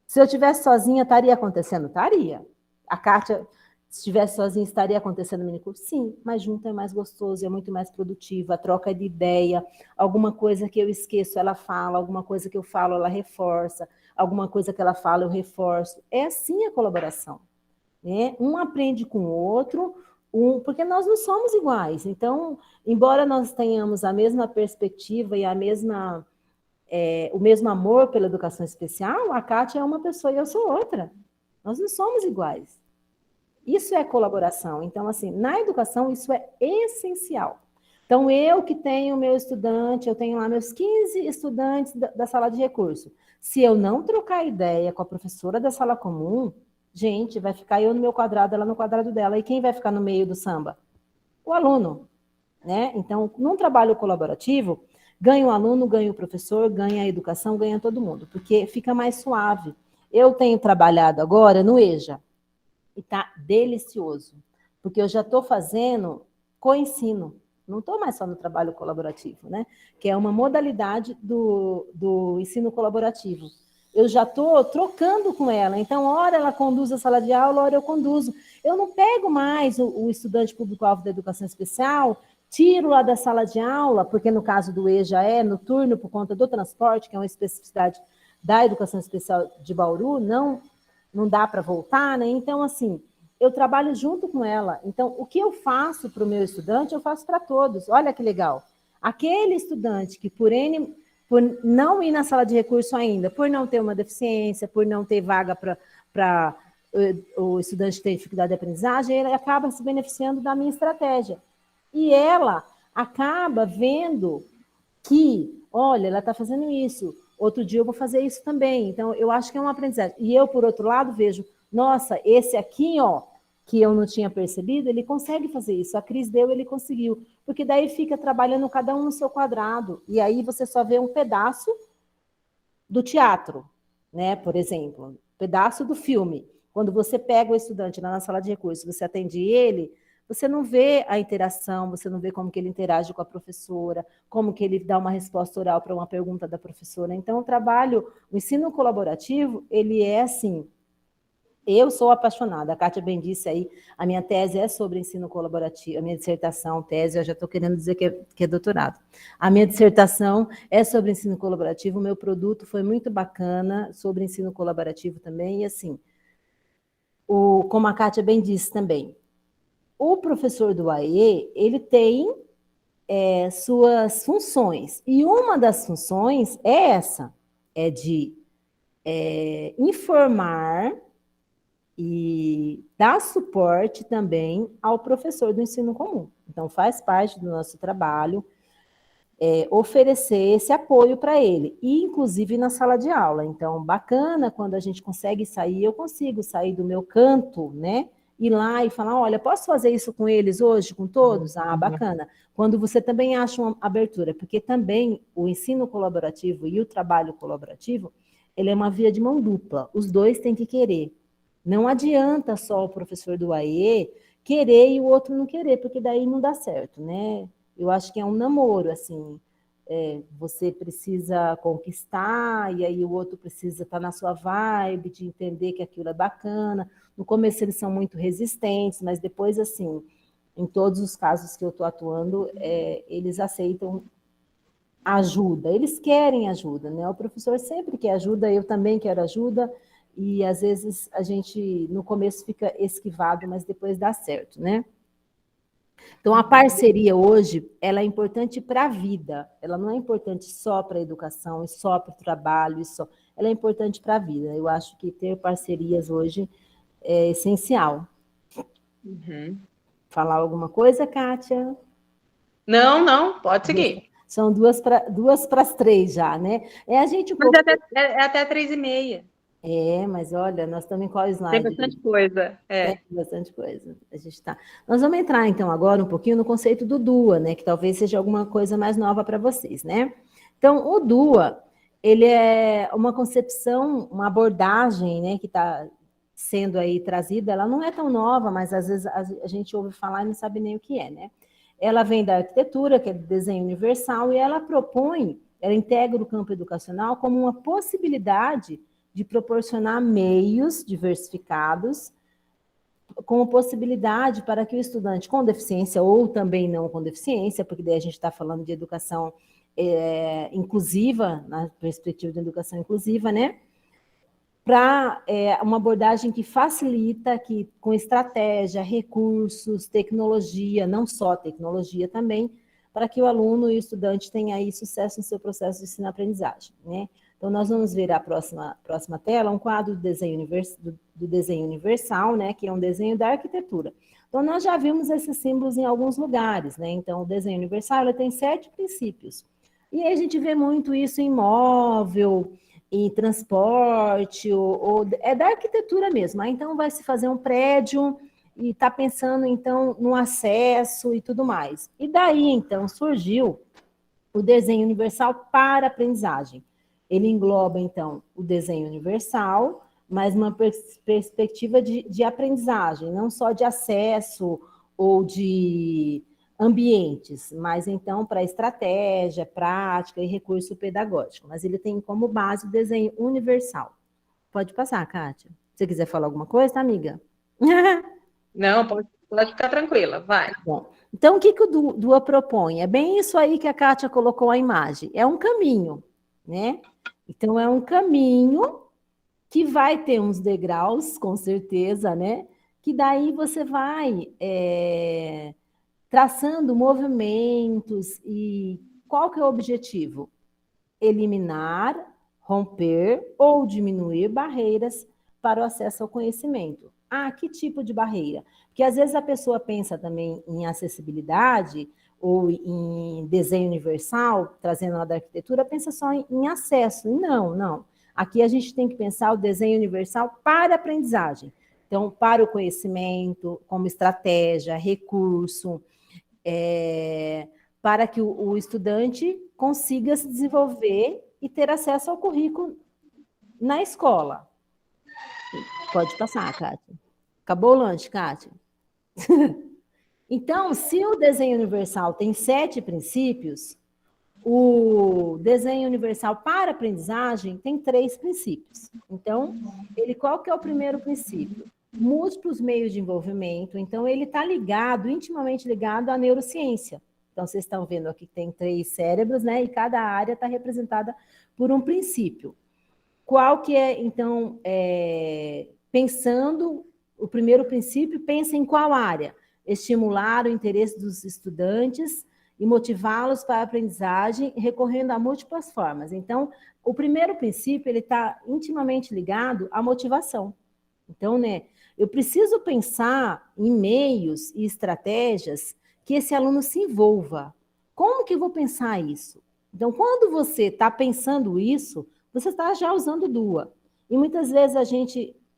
Se eu estivesse sozinha, estaria acontecendo? Estaria. A Kátia, se estivesse sozinha, estaria acontecendo no minicurso? Sim, mas junto é mais gostoso, é muito mais produtivo, a troca de ideia, alguma coisa que eu esqueço, ela fala, alguma coisa que eu falo, ela reforça, alguma coisa que ela fala, eu reforço. É assim a colaboração. Né? Um aprende com o outro, porque nós não somos iguais. Então, embora nós tenhamos a mesma perspectiva e o mesmo amor pela educação especial, a Kátia é uma pessoa e eu sou outra. Nós não somos iguais. Isso é colaboração. Então, assim, na educação, isso é essencial. Então, eu que tenho meu estudante, eu tenho lá meus 15 estudantes da sala de recurso. Se eu não trocar ideia com a professora da sala comum, gente, vai ficar eu no meu quadrado, ela no quadrado dela. E quem vai ficar no meio do samba? O aluno. Né? Então, num trabalho colaborativo, Ganha o aluno, ganha o professor, ganha a educação, ganha todo mundo, porque fica mais suave. Eu tenho trabalhado agora no EJA, e está delicioso, porque eu já estou fazendo co-ensino, não estou mais só no trabalho colaborativo, né? Que é uma modalidade do ensino colaborativo. Eu já estou trocando com ela, então, hora ela conduz a sala de aula, hora eu conduzo. Eu não pego mais o estudante público-alvo da educação especial, tiro lá da sala de aula, porque no caso do EJA é noturno por conta do transporte, que é uma especificidade da educação especial de Bauru, não dá para voltar, né? Então, assim, eu trabalho junto com ela. Então, o que eu faço para o meu estudante, eu faço para todos. Olha que legal. Aquele estudante que, por não ir na sala de recurso ainda, por não ter uma deficiência, por não ter vaga para o estudante que tem dificuldade de aprendizagem, ele acaba se beneficiando da minha estratégia. E ela acaba vendo que, olha, ela está fazendo isso, outro dia eu vou fazer isso também. Então, eu acho que é uma aprendizagem. E eu, por outro lado, vejo, nossa, esse aqui, ó, que eu não tinha percebido, ele consegue fazer isso. A Cris deu, ele conseguiu. Porque daí fica trabalhando cada um no seu quadrado. E aí você só vê um pedaço do teatro, né? Por exemplo, um pedaço do filme. Quando você pega o estudante lá na sala de recursos, você atende ele, você não vê a interação, você não vê como que ele interage com a professora, como que ele dá uma resposta oral para uma pergunta da professora. Então, o ensino colaborativo, ele é assim, eu sou apaixonada, a Kátia bem disse aí, a minha tese é sobre ensino colaborativo, a minha dissertação, tese, eu já estou querendo dizer que é doutorado. A minha dissertação é sobre ensino colaborativo, o meu produto foi muito bacana, sobre ensino colaborativo também, e assim, como a Kátia bem disse também, o professor do AE, ele tem suas funções, e uma das funções é essa, é de informar e dar suporte também ao professor do ensino comum. Então, faz parte do nosso trabalho oferecer esse apoio para ele, e inclusive na sala de aula. Então, bacana quando a gente consegue sair, eu consigo sair do meu canto, né? Ir lá e falar, olha, posso fazer isso com eles hoje, com todos? Ah, bacana. Quando você também acha uma abertura, porque também o ensino colaborativo e o trabalho colaborativo, ele é uma via de mão dupla, os dois têm que querer. Não adianta só o professor do AE querer e o outro não querer, porque daí não dá certo, né? Eu acho que é um namoro, assim, você precisa conquistar, e aí o outro precisa estar na sua vibe, de entender que aquilo é bacana. No começo eles são muito resistentes, mas depois, assim, em todos os casos que eu estou atuando, eles aceitam ajuda, eles querem ajuda, né? O professor sempre quer ajuda, eu também quero ajuda, e às vezes a gente, no começo, fica esquivado, mas depois dá certo, né? Então, a parceria hoje, ela é importante para a vida, ela não é importante só para a educação, e só para o trabalho, ela é importante para a vida. Eu acho que ter parcerias hoje é essencial. Uhum. Falar alguma coisa, Kátia? Não, pode seguir. São 2 para as 3 já, né? A gente Mas é até 3h30. Mas olha, nós estamos em qual Tem slide? bastante coisa. Tem bastante coisa. A gente tá. Nós vamos entrar, então, agora um pouquinho no conceito do DUA, né? Que talvez seja alguma coisa mais nova para vocês, né? Então, o DUA, ele é uma concepção, uma abordagem, né? Que está sendo aí trazida. Ela não é tão nova, mas às vezes a gente ouve falar e não sabe nem o que é, né? Ela vem da arquitetura, que é do desenho universal, e ela integra o campo educacional como uma possibilidade de proporcionar meios diversificados com possibilidade para que o estudante com deficiência ou também não com deficiência, porque daí a gente está falando de educação inclusiva, na perspectiva de educação inclusiva, né? Para uma abordagem que facilita, que com estratégia, recursos, tecnologia, não só tecnologia também, para que o aluno e o estudante tenham aí sucesso no seu processo de ensino-aprendizagem, né? Então, nós vamos ver a próxima tela, um quadro do desenho universal, né, que é um desenho da arquitetura. Então, nós já vimos esses símbolos em alguns lugares, né? Então, o desenho universal ele tem 7 princípios. E aí a gente vê muito isso em móvel, em transporte, é da arquitetura mesmo. Aí, então, vai se fazer um prédio e está pensando, então, no acesso e tudo mais. E daí, então, surgiu o desenho universal para aprendizagem. Ele engloba, então, o desenho universal, mas uma perspectiva de aprendizagem, não só de acesso ou de ambientes, mas então para estratégia, prática e recurso pedagógico. Mas ele tem como base o desenho universal. Pode passar, Kátia. Se você quiser falar alguma coisa, tá, amiga? Não, pode ficar tranquila, vai. Bom, então o que o DUA propõe? É bem isso aí que a Kátia colocou a imagem. É um caminho, né? Então é um caminho que vai ter uns degraus, com certeza, né? Que daí você vai traçando movimentos e qual que é o objetivo? Eliminar, romper ou diminuir barreiras para o acesso ao conhecimento. Ah, que tipo de barreira? Porque às vezes a pessoa pensa também em acessibilidade ou em desenho universal, trazendo lá da arquitetura, pensa só em acesso. E não. Aqui a gente tem que pensar o desenho universal para a aprendizagem. Então, para o conhecimento, como estratégia, recurso, para que o estudante consiga se desenvolver e ter acesso ao currículo na escola. Pode passar, Kátia. Acabou o lanche, Kátia? Então, se o desenho universal tem 7 princípios, o desenho universal para aprendizagem tem 3 princípios. Então, qual que é o primeiro princípio? Múltiplos meios de envolvimento. Então, ele está intimamente ligado à neurociência. Então, vocês estão vendo aqui que tem 3 cérebros, né? E cada área está representada por um princípio. Qual que é, então, pensando, o primeiro princípio, pensa em qual área? Estimular o interesse dos estudantes e motivá-los para a aprendizagem, recorrendo a múltiplas formas. Então, o primeiro princípio, ele está intimamente ligado à motivação. Então, né, eu preciso pensar em meios e estratégias que esse aluno se envolva. Como que eu vou pensar isso? Então, quando você está pensando isso, você está já usando DUA. E muitas vezes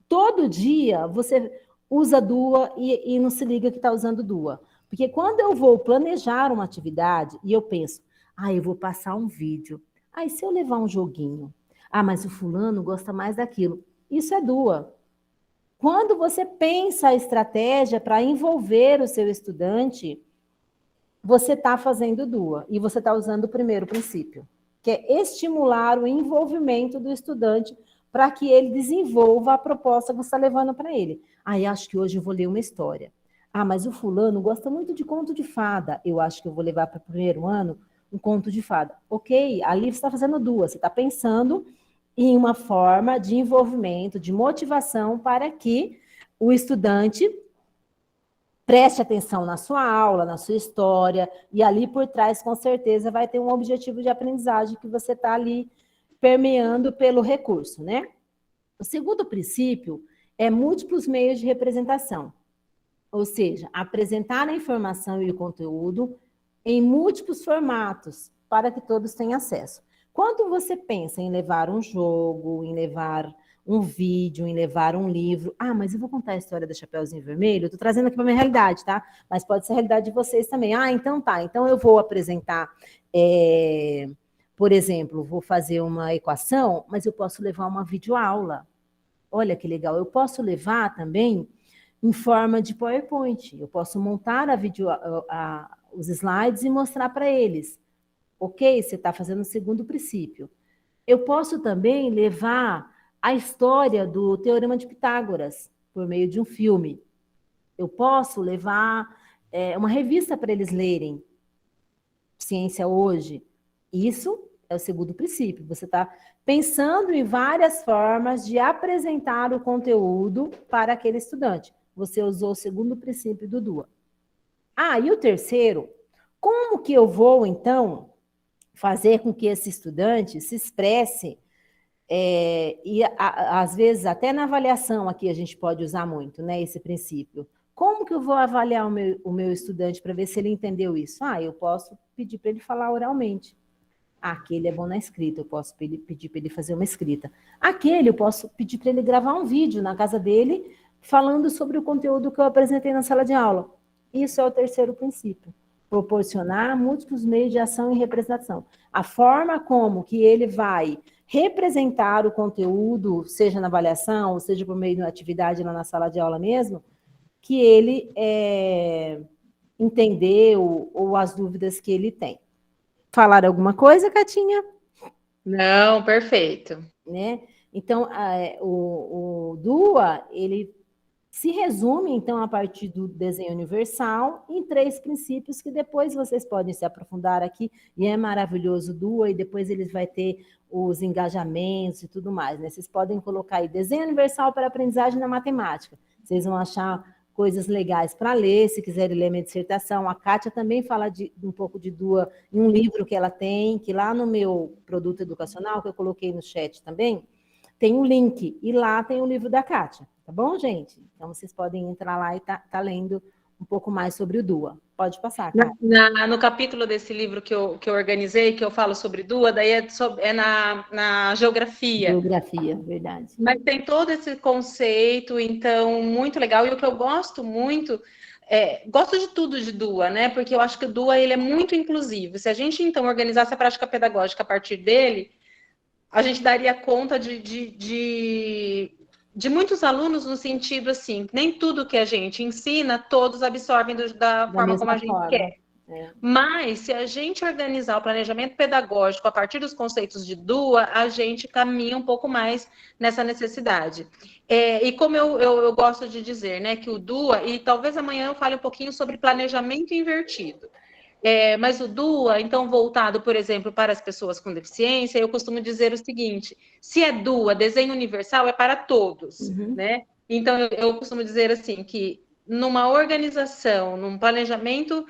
todo dia, você usa DUA e não se liga que está usando DUA. Porque quando eu vou planejar uma atividade e eu penso, eu vou passar um vídeo. E se eu levar um joguinho? Mas o fulano gosta mais daquilo. Isso é DUA. Quando você pensa a estratégia para envolver o seu estudante, você está fazendo DUA e você está usando o primeiro princípio, que é estimular o envolvimento do estudante para que ele desenvolva a proposta que você está levando para ele. Acho que hoje eu vou ler uma história. Mas o fulano gosta muito de conto de fada. Eu acho que eu vou levar para o primeiro ano um conto de fada. Ok, ali você está fazendo DUA, você está pensando em uma forma de envolvimento, de motivação para que o estudante preste atenção na sua aula, na sua história, e ali por trás, com certeza, vai ter um objetivo de aprendizagem que você está ali permeando pelo recurso, né? O segundo princípio é múltiplos meios de representação, ou seja, apresentar a informação e o conteúdo em múltiplos formatos para que todos tenham acesso. Quando você pensa em levar um jogo, em levar um vídeo, em levar um livro, mas eu vou contar a história do Chapeuzinho Vermelho, eu estou trazendo aqui para a minha realidade, tá? Mas pode ser a realidade de vocês também. Então tá, então eu vou apresentar, por exemplo, vou fazer uma equação, mas eu posso levar uma videoaula. Olha que legal, eu posso levar também em forma de PowerPoint, eu posso montar os slides e mostrar para eles. Ok, você está fazendo o segundo princípio. Eu posso também levar a história do Teorema de Pitágoras por meio de um filme. Eu posso levar uma revista para eles lerem, Ciência Hoje. Isso é o segundo princípio. Você está pensando em várias formas de apresentar o conteúdo para aquele estudante. Você usou o segundo princípio do DUA. E o terceiro, como que eu vou, então, fazer com que esse estudante se expresse, e às vezes até na avaliação aqui a gente pode usar muito, né, esse princípio. Como que eu vou avaliar o meu estudante para ver se ele entendeu isso? Eu posso pedir para ele falar oralmente. Aquele é bom na escrita, eu posso pedir para ele fazer uma escrita. Aquele eu posso pedir para ele gravar um vídeo na casa dele falando sobre o conteúdo que eu apresentei na sala de aula. Isso é o terceiro princípio. proporcionar múltiplos meios de ação e representação. A forma como que ele vai representar o conteúdo, seja na avaliação, ou seja por meio de uma atividade lá na sala de aula mesmo, que ele entendeu ou as dúvidas que ele tem. Falar alguma coisa, Catinha? Não, perfeito. Né? Então, o DUA, ele se resume, então, a partir do desenho universal, em 3 princípios que depois vocês podem se aprofundar aqui, e é maravilhoso o DUA, e depois eles vai ter os engajamentos e tudo mais, né? Vocês podem colocar aí desenho universal para aprendizagem na matemática. Vocês vão achar coisas legais para ler, se quiserem ler minha dissertação. A Kátia também fala um pouco de DUA em um livro que ela tem, que lá no meu produto educacional, que eu coloquei no chat também, tem um link, e lá tem o livro da Kátia. Tá bom, gente? Então, vocês podem entrar lá e tá lendo um pouco mais sobre o DUA. Pode passar, Kátia. No capítulo desse livro que eu organizei, que eu falo sobre DUA, daí é na geografia. Geografia, verdade. Mas tem todo esse conceito, então, muito legal. E o que eu gosto muito, gosto de tudo de DUA, né? Porque eu acho que o DUA ele é muito inclusivo. Se a gente, então, organizasse a prática pedagógica a partir dele, a gente daria conta de muitos alunos no sentido assim, nem tudo que a gente ensina, todos absorvem da forma como a gente quer. Mas, se a gente organizar o planejamento pedagógico a partir dos conceitos de DUA, a gente caminha um pouco mais nessa necessidade. E como eu gosto de dizer, né, que o DUA, e talvez amanhã eu fale um pouquinho sobre planejamento invertido. Mas o DUA, então, voltado, por exemplo, para as pessoas com deficiência, eu costumo dizer o seguinte: se é DUA, desenho universal, é para todos, né? Então, eu costumo dizer assim, que numa organização, num planejamento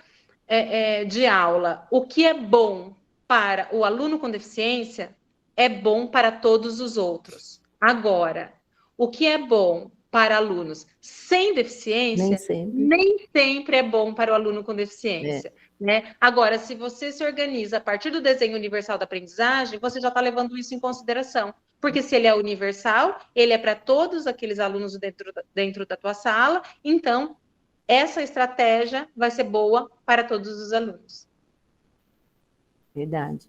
de aula, o que é bom para o aluno com deficiência é bom para todos os outros. Agora, o que é bom para alunos sem deficiência, nem sempre é bom para o aluno com deficiência. Né? Agora, se você se organiza a partir do desenho universal da aprendizagem, você já está levando isso em consideração. Porque se ele é universal, ele é para todos aqueles alunos dentro da tua sala, então essa estratégia vai ser boa para todos os alunos. Verdade.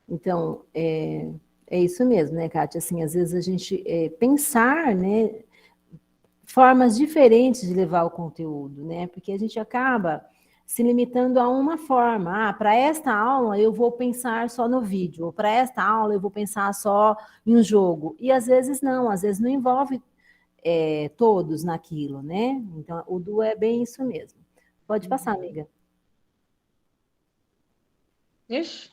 Então, é isso mesmo, né, Kátia? Assim, às vezes a gente pensar, né, formas diferentes de levar o conteúdo, né? Porque a gente acaba se limitando a uma forma. Para esta aula eu vou pensar só no vídeo, ou para esta aula eu vou pensar só em um jogo. E às vezes não envolve todos naquilo, né? Então, o DUA é bem isso mesmo. Pode passar, amiga. Ixi.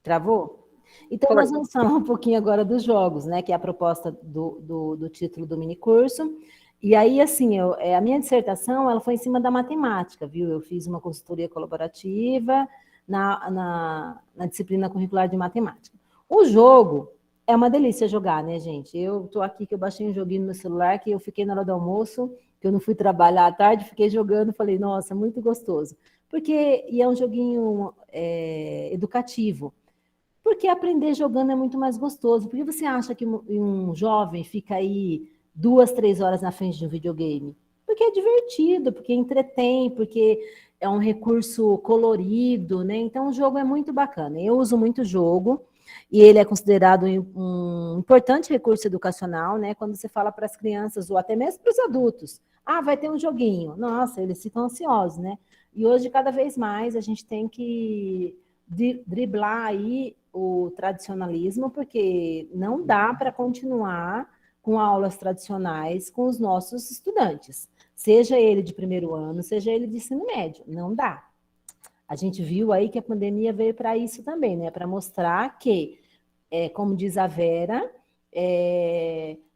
Travou? Então, nós vamos falar um pouquinho agora dos jogos, né? Que é a proposta do título do minicurso. E aí, assim, a minha dissertação ela foi em cima da matemática, viu? Eu fiz uma consultoria colaborativa na disciplina curricular de matemática. O jogo é uma delícia jogar, né, gente? Eu estou aqui, que eu baixei um joguinho no meu celular, que eu fiquei na hora do almoço, que eu não fui trabalhar à tarde, fiquei jogando, falei, nossa, muito gostoso. E é um joguinho educativo. Porque aprender jogando é muito mais gostoso. Por que você acha que um jovem fica aí 2, 3 horas na frente de um videogame? Porque é divertido, porque entretém, porque é um recurso colorido, né? Então, o jogo é muito bacana. Eu uso muito jogo, e ele é considerado um importante recurso educacional, né? Quando você fala para as crianças, ou até mesmo para os adultos. Ah, vai ter um joguinho. Nossa, eles ficam ansiosos, né? E hoje, cada vez mais, a gente tem que driblar aí o tradicionalismo, porque não dá para continuar com aulas tradicionais com os nossos estudantes, seja ele de primeiro ano, seja ele de ensino médio, não dá. A gente viu aí que a pandemia veio para isso também, né? Para mostrar que, como diz a Vera,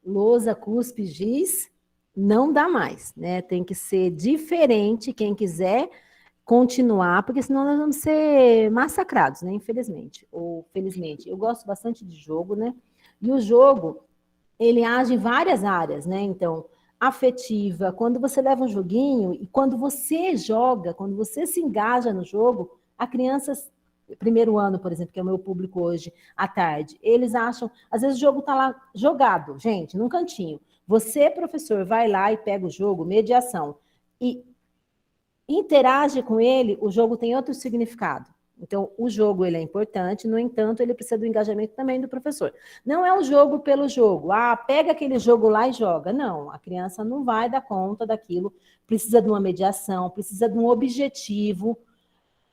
lousa, cuspe, giz, não dá mais, né? Tem que ser diferente, quem quiser continuar, porque senão nós vamos ser massacrados, né? Infelizmente, ou felizmente. Eu gosto bastante de jogo, né? E o jogo, ele age em várias áreas, né? Então, afetiva, quando você leva um joguinho e quando você joga, quando você se engaja no jogo, a criança, primeiro ano, por exemplo, que é o meu público hoje, à tarde, eles acham, às vezes o jogo está lá jogado, gente, num cantinho. Você, professor, vai lá e pega o jogo, mediação, e interage com ele, o jogo tem outro significado. Então, o jogo ele é importante, no entanto, ele precisa do engajamento também do professor. Não é o jogo pelo jogo. Ah, pega aquele jogo lá e joga. Não, a criança não vai dar conta daquilo, precisa de uma mediação, precisa de um objetivo.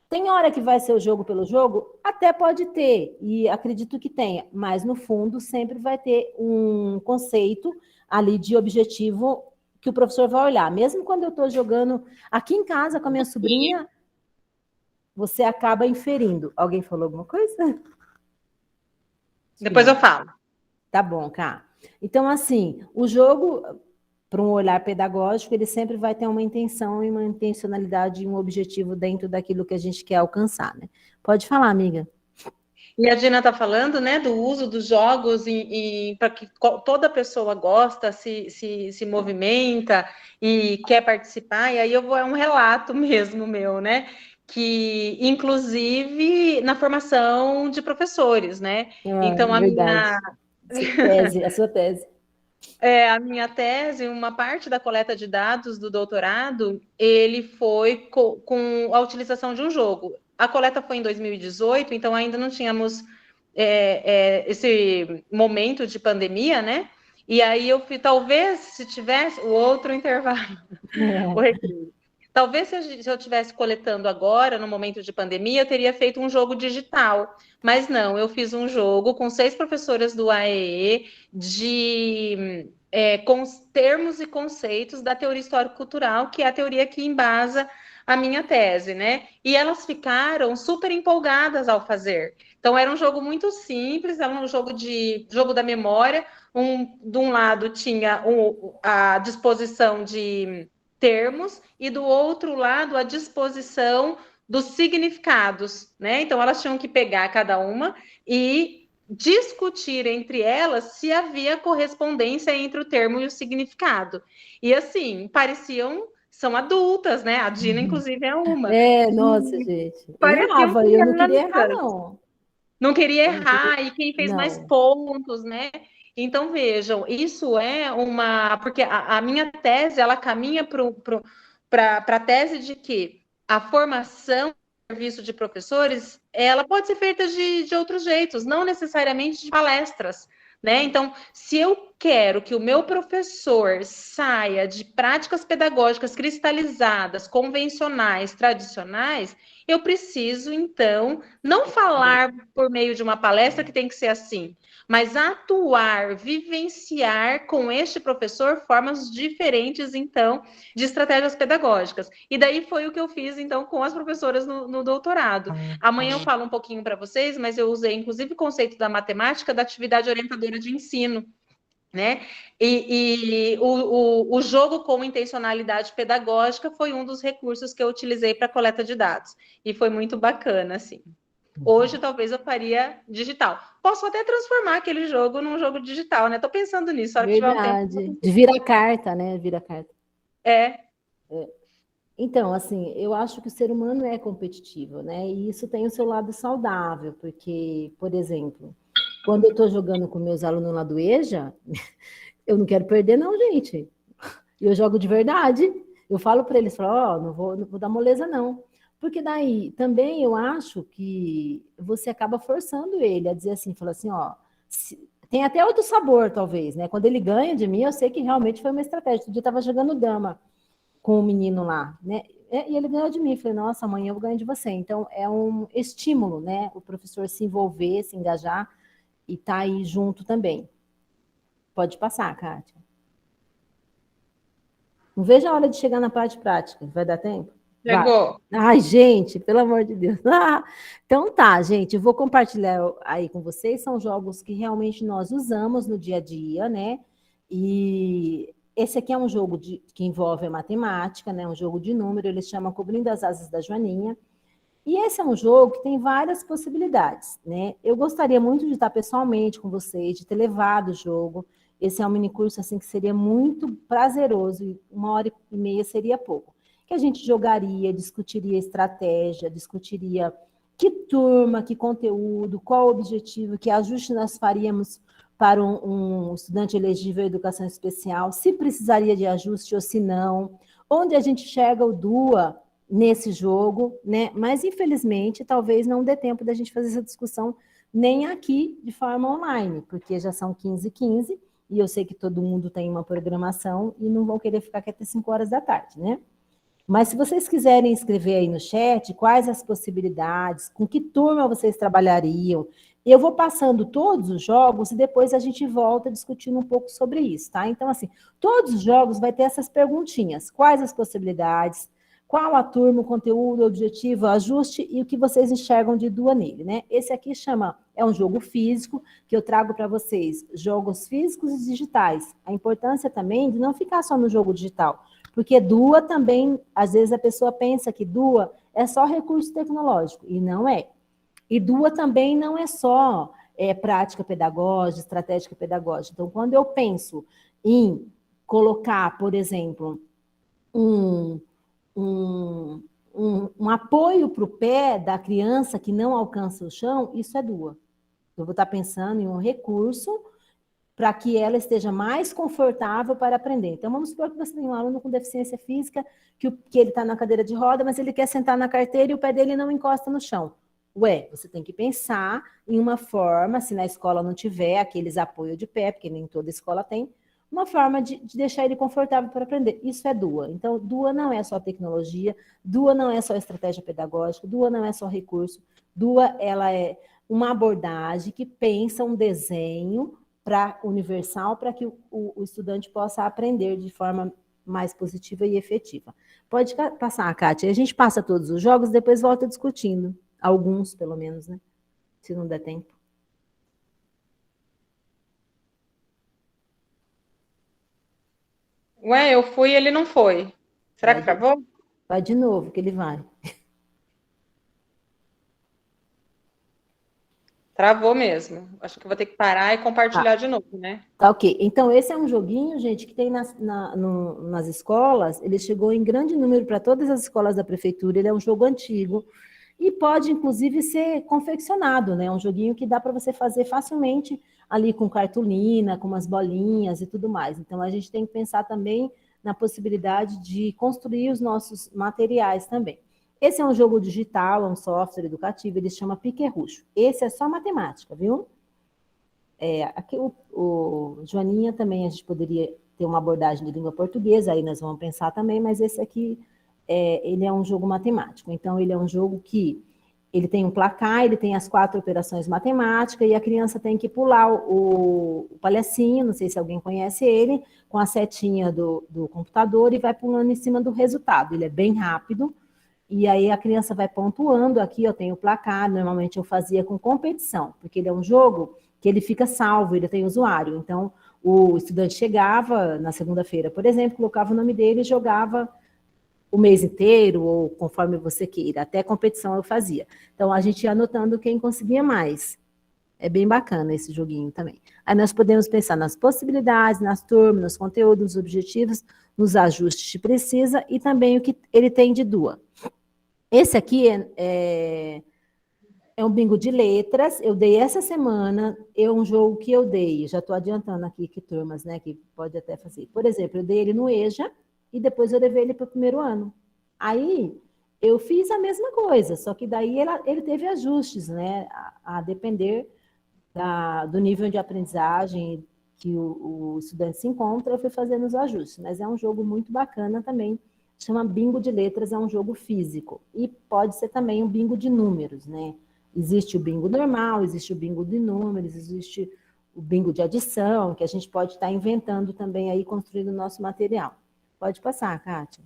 Tem hora que vai ser o jogo pelo jogo? Até pode ter, e acredito que tenha, mas no fundo sempre vai ter um conceito ali de objetivo que o professor vai olhar. Mesmo quando eu estou jogando aqui em casa com a minha sobrinha, você acaba inferindo. Alguém falou alguma coisa? Depois eu falo. Tá bom, Cá. Então, assim, o jogo, para um olhar pedagógico, ele sempre vai ter uma intenção e uma intencionalidade e um objetivo dentro daquilo que a gente quer alcançar, né? Pode falar, amiga. E a Dina está falando, né, do uso dos jogos para que toda pessoa gosta, se movimenta e quer participar. E aí é um relato mesmo meu, né? Que, inclusive, na formação de professores, né? Então, Verdade. A sua tese. A minha tese, uma parte da coleta de dados do doutorado, ele foi com a utilização de um jogo. A coleta foi em 2018, então ainda não tínhamos esse momento de pandemia, né? E aí eu fui, talvez, se tivesse o outro intervalo, o recreio. Talvez se eu estivesse coletando agora, no momento de pandemia, eu teria feito um jogo digital. Mas não, eu fiz um jogo com 6 professoras do AEE com os termos e conceitos da teoria histórico-cultural, que é a teoria que embasa a minha tese, né? E elas ficaram super empolgadas ao fazer. Então, era um jogo muito simples, era um jogo da memória. De um lado tinha a disposição de termos e do outro lado a disposição dos significados, né? Então elas tinham que pegar cada uma e discutir entre elas se havia correspondência entre o termo e o significado. E assim, são adultas, né? A Dina, inclusive, é uma. Nossa, gente. Pareciam Errava, eu não queria errar, crianças. não. Não queria errar, e quem fez mais Não. pontos, né? Então, vejam, isso é porque a minha tese, ela caminha para a tese de que a formação do serviço de professores, ela pode ser feita de outros jeitos, não necessariamente de palestras, né? Então, se eu quero que o meu professor saia de práticas pedagógicas cristalizadas, convencionais, tradicionais, eu preciso, então, não falar por meio de uma palestra que tem que ser assim, mas atuar, vivenciar com este professor formas diferentes, então, de estratégias pedagógicas. E daí foi o que eu fiz, então, com as professoras no doutorado. Amanhã eu falo um pouquinho para vocês, mas eu usei, inclusive, o conceito da matemática da atividade orientadora de ensino, né? E o jogo como intencionalidade pedagógica foi um dos recursos que eu utilizei para coleta de dados. E foi muito bacana, assim. Hoje, talvez eu faria digital. Posso até transformar aquele jogo num jogo digital, né? Tô pensando nisso, a hora que tiver um tempo. De virar carta, né? Vira carta. É. Então, assim, eu acho que o ser humano é competitivo, né? E isso tem o seu lado saudável, porque, por exemplo, quando eu estou jogando com meus alunos lá do EJA, eu não quero perder, não, gente. Eu jogo de verdade. Eu falo para eles, não vou dar moleza, não. Porque daí, também eu acho que você acaba forçando ele a dizer assim, fala assim, tem até outro sabor, talvez, né? Quando ele ganha de mim, eu sei que realmente foi uma estratégia. Outro dia eu estava jogando dama com o menino lá, né? E ele ganhou de mim. Falei, nossa, amanhã eu vou ganhar de você. Então, é um estímulo, né? O professor se envolver, se engajar e tá aí junto também. Pode passar, Kátia. Não vejo a hora de chegar na parte prática. Vai dar tempo? Chegou. Ai, gente, pelo amor de Deus. Então tá, gente, eu vou compartilhar aí com vocês. São jogos que realmente nós usamos no dia a dia, né? E esse aqui é um jogo que envolve a matemática, né? Um jogo de número, ele chama Cobrindo as Asas da Joaninha. E esse é um jogo que tem várias possibilidades, né? Eu gostaria muito de estar pessoalmente com vocês, de ter levado o jogo. Esse é um minicurso assim, que seria muito prazeroso, e 1h30 seria pouco. Que a gente jogaria, discutiria estratégia, discutiria que turma, que conteúdo, qual o objetivo, que ajuste nós faríamos para um estudante elegível à educação especial, se precisaria de ajuste ou se não, onde a gente enxerga o DUA nesse jogo, né? Mas, infelizmente, talvez não dê tempo da gente fazer essa discussão nem aqui de forma online, porque já são 15h15 e eu sei que todo mundo tem uma programação e não vão querer ficar aqui até 5 horas da tarde, né? Mas se vocês quiserem escrever aí no chat quais as possibilidades, com que turma vocês trabalhariam, eu vou passando todos os jogos e depois a gente volta discutindo um pouco sobre isso, tá? Então, assim, todos os jogos vai ter essas perguntinhas. Quais as possibilidades? Qual a turma, o conteúdo, o objetivo, o ajuste e o que vocês enxergam de duas nele, né? Esse aqui é um jogo físico, que eu trago para vocês jogos físicos e digitais. A importância também de não ficar só no jogo digital, porque DUA também, às vezes a pessoa pensa que DUA é só recurso tecnológico, e não é. E DUA também não é só prática pedagógica, estratégica pedagógica. Então, quando eu penso em colocar, por exemplo, um apoio para o pé da criança que não alcança o chão, isso é DUA. Eu vou estar pensando em um recurso para que ela esteja mais confortável para aprender. Então, vamos supor que você tem um aluno com deficiência física, que ele está na cadeira de roda, mas ele quer sentar na carteira e o pé dele não encosta no chão. Ué, você tem que pensar em uma forma, se na escola não tiver aqueles apoios de pé, porque nem toda escola tem, uma forma de deixar ele confortável para aprender. Isso é DUA. Então, DUA não é só tecnologia, DUA não é só estratégia pedagógica, DUA não é só recurso, DUA ela é uma abordagem que pensa um desenho universal para que o estudante possa aprender de forma mais positiva e efetiva. Pode passar, Kátia. A gente passa todos os jogos, depois volta discutindo. Alguns, pelo menos, né? Se não der tempo. Ué, eu fui e ele não foi. Será que travou? Vai de novo, que ele vai. Travou mesmo. Acho que eu vou ter que parar e compartilhar de novo, né? Tá ok. Então, esse é um joguinho, gente, que tem nas escolas. Ele chegou em grande número para todas as escolas da prefeitura. Ele é um jogo antigo e pode, inclusive, ser confeccionado, né? É um joguinho que dá para você fazer facilmente ali com cartolina, com umas bolinhas e tudo mais. Então, a gente tem que pensar também na possibilidade de construir os nossos materiais também. Esse é um jogo digital, é um software educativo, ele se chama Piquerrucho. Esse é só matemática, viu? Aqui o Joaninha também a gente poderia ter uma abordagem de língua portuguesa, aí nós vamos pensar também, mas esse aqui, ele é um jogo matemático. Então, ele é um jogo que ele tem um placar, ele tem as 4 operações matemáticas, e a criança tem que pular o palhacinho, não sei se alguém conhece ele, com a setinha do computador e vai pulando em cima do resultado. Ele é bem rápido, e aí a criança vai pontuando. Aqui eu tenho o placar, normalmente eu fazia com competição, porque ele é um jogo que ele fica salvo, ele tem usuário. Então, o estudante chegava na segunda-feira, por exemplo, colocava o nome dele e jogava o mês inteiro, ou conforme você queira. Até competição eu fazia. Então, a gente ia anotando quem conseguia mais. É bem bacana esse joguinho também. Aí nós podemos pensar nas possibilidades, nas turmas, nos conteúdos, nos objetivos, nos ajustes que precisa e também o que ele tem de DUA. Esse aqui é um bingo de letras. Eu dei essa semana, um jogo que eu dei, já estou adiantando aqui que turmas, né, que pode até fazer. Por exemplo, eu dei ele no EJA e depois eu levei ele para o primeiro ano. Aí eu fiz a mesma coisa, só que daí ele teve ajustes, né, a depender do nível de aprendizagem que o estudante se encontra, eu fui fazendo os ajustes. Mas é um jogo muito bacana também, chama Bingo de Letras, é um jogo físico. E pode ser também um bingo de números, né? Existe o bingo normal, existe o bingo de números, existe o bingo de adição, que a gente pode estar inventando também aí, construindo o nosso material. Pode passar, Kátia.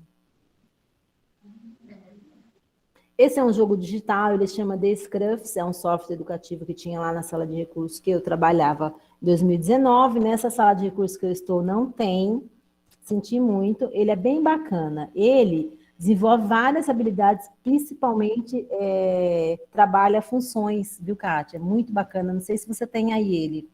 Esse é um jogo digital, ele chama The Scruffs, é um software educativo que tinha lá na sala de recursos que eu trabalhava em 2019. Nessa sala de recursos que eu estou, não tem. Senti muito. Ele é bem bacana. Ele desenvolve várias habilidades, principalmente trabalha funções, viu, Kátia? É muito bacana. Não sei se você tem aí ele.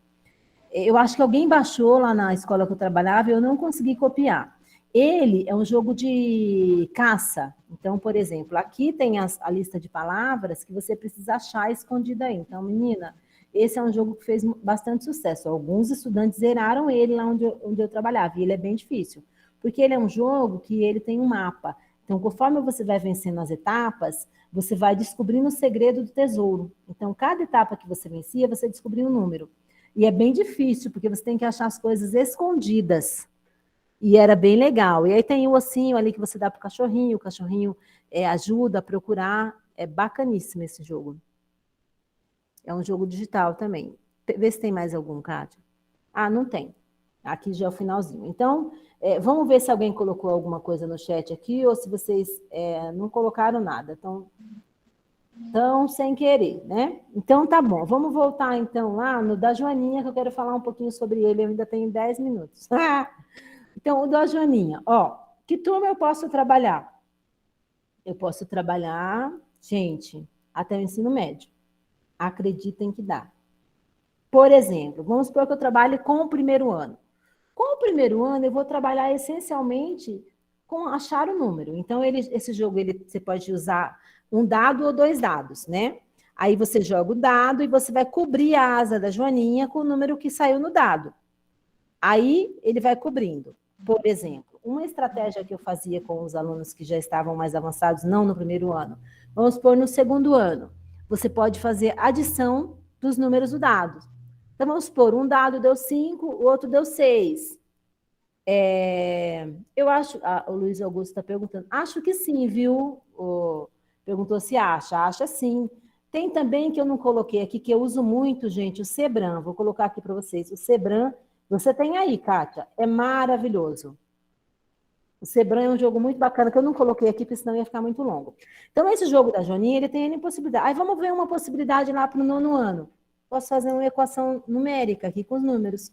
Eu acho que alguém baixou lá na escola que eu trabalhava e eu não consegui copiar. Ele é um jogo de caça. Então, por exemplo, aqui tem a lista de palavras que você precisa achar escondida aí. Então, menina, esse é um jogo que fez bastante sucesso. Alguns estudantes zeraram ele lá onde eu trabalhava, e ele é bem difícil, porque ele é um jogo que ele tem um mapa. Então, conforme você vai vencendo as etapas, você vai descobrindo o segredo do tesouro. Então, cada etapa que você vencia, você descobria um número. E é bem difícil, porque você tem que achar as coisas escondidas. E era bem legal. E aí tem o ossinho ali que você dá para o cachorrinho ajuda a procurar. É bacaníssimo esse jogo. É um jogo digital também. Vê se tem mais algum, Kátia. Ah, não tem. Aqui já é o finalzinho. Então, vamos ver se alguém colocou alguma coisa no chat aqui ou se vocês não colocaram nada. Então, sem querer, né? Então, tá bom. Vamos voltar, então, lá no da Joaninha, que eu quero falar um pouquinho sobre ele. Eu ainda tenho 10 minutos. Então, o da Joaninha. Ó, que turma eu posso trabalhar? Eu posso trabalhar, gente, até o ensino médio. Acreditem que dá. Por exemplo, vamos supor que eu trabalhe com o primeiro ano. Com o primeiro ano, eu vou trabalhar essencialmente com achar o número. Então, esse jogo você pode usar um dado ou 2 dados, né? Aí você joga o dado e você vai cobrir a asa da Joaninha com o número que saiu no dado. Aí ele vai cobrindo. Por exemplo, uma estratégia que eu fazia com os alunos que já estavam mais avançados, não no primeiro ano, vamos supor no segundo ano, você pode fazer adição dos números do dado. Então, vamos supor, um dado deu 5, o outro deu 6. Eu acho, o Luiz Augusto está perguntando, acho que sim, viu? Perguntou se acha sim. Tem também que eu não coloquei aqui, que eu uso muito, gente, o Sebran, vou colocar aqui para vocês. O Sebran, você tem aí, Kátia, é maravilhoso. O Sebran é um jogo muito bacana, que eu não coloquei aqui, porque senão ia ficar muito longo. Então, esse jogo da Joaninha, ele tem N possibilidade. Aí vamos ver uma possibilidade lá para o 9º ano. Posso fazer uma equação numérica aqui com os números.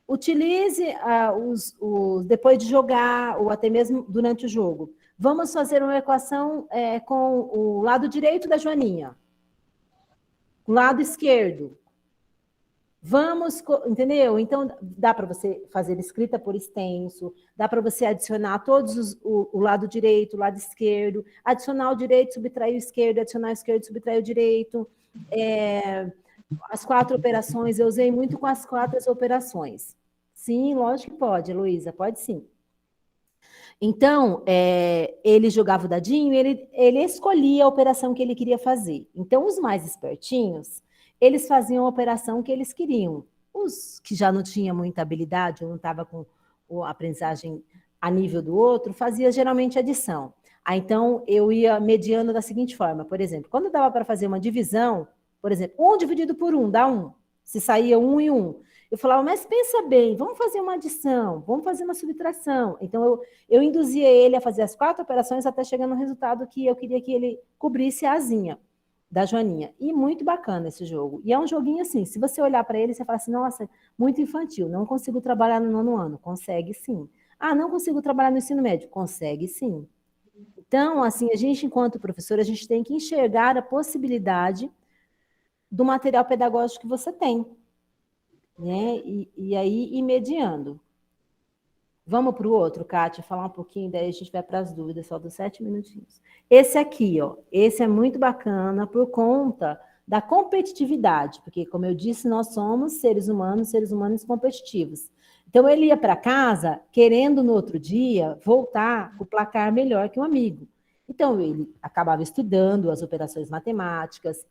Utilize depois de jogar, ou até mesmo durante o jogo. Vamos fazer uma equação com o lado direito da Joaninha. O lado esquerdo. Vamos, entendeu? Então, dá para você fazer escrita por extenso, dá para você adicionar todos o lado direito, o lado esquerdo, adicionar o direito, subtrair o esquerdo, adicionar o esquerdo, subtrair o direito. As 4 operações, eu usei muito com as 4 operações. Sim, lógico que pode, Heloísa, pode sim. Então, ele jogava o dadinho e ele escolhia a operação que ele queria fazer. Então, os mais espertinhos, eles faziam a operação que eles queriam. Os que já não tinham muita habilidade, ou não estava com a aprendizagem a nível do outro, fazia geralmente adição. Então, eu ia mediando da seguinte forma, por exemplo, quando dava para fazer uma divisão, por exemplo, 1 dividido por 1 dá 1. Se saía 1 e 1. Eu falava, mas pensa bem, vamos fazer uma adição, vamos fazer uma subtração. Então, eu induzia ele a fazer as 4 operações até chegar no resultado que eu queria que ele cobrisse a asinha da Joaninha. E muito bacana esse jogo. E é um joguinho assim, se você olhar para ele, você fala assim, nossa, muito infantil, não consigo trabalhar no 9º ano. Consegue sim. Ah, não consigo trabalhar no ensino médio. Consegue sim. Então, assim, a gente, enquanto professor, a gente tem que enxergar a possibilidade do material pedagógico que você tem, né? E aí ir mediando. Vamos para o outro, Kátia, falar um pouquinho, daí a gente vai para as dúvidas, só dos 7 minutinhos. Esse aqui, ó, esse é muito bacana por conta da competitividade, porque, como eu disse, nós somos seres humanos competitivos. Então, ele ia para casa querendo, no outro dia, voltar com o placar melhor que um amigo. Então, ele acabava estudando as operações matemáticas,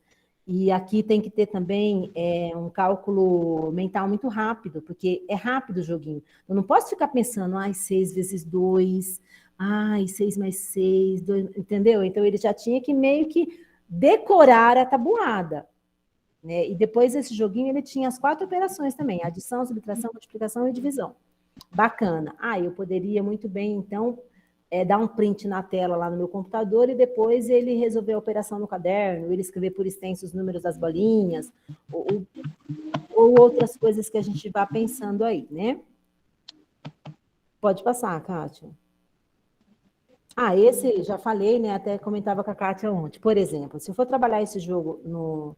e aqui tem que ter também um cálculo mental muito rápido, porque é rápido o joguinho. Eu não posso ficar pensando, 6 vezes 2, 6 mais 6, 2, entendeu? Então, ele já tinha que meio que decorar a tabuada. Né? E depois desse joguinho, ele tinha as 4 operações também, adição, subtração, multiplicação e divisão. Bacana. Eu poderia muito bem, então, dar um print na tela lá no meu computador e depois ele resolver a operação no caderno, ele escrever por extenso os números das bolinhas, ou outras coisas que a gente vá pensando aí, né? Pode passar, Kátia. Esse, já falei, né? Até comentava com a Kátia ontem. Por exemplo, se eu for trabalhar esse jogo no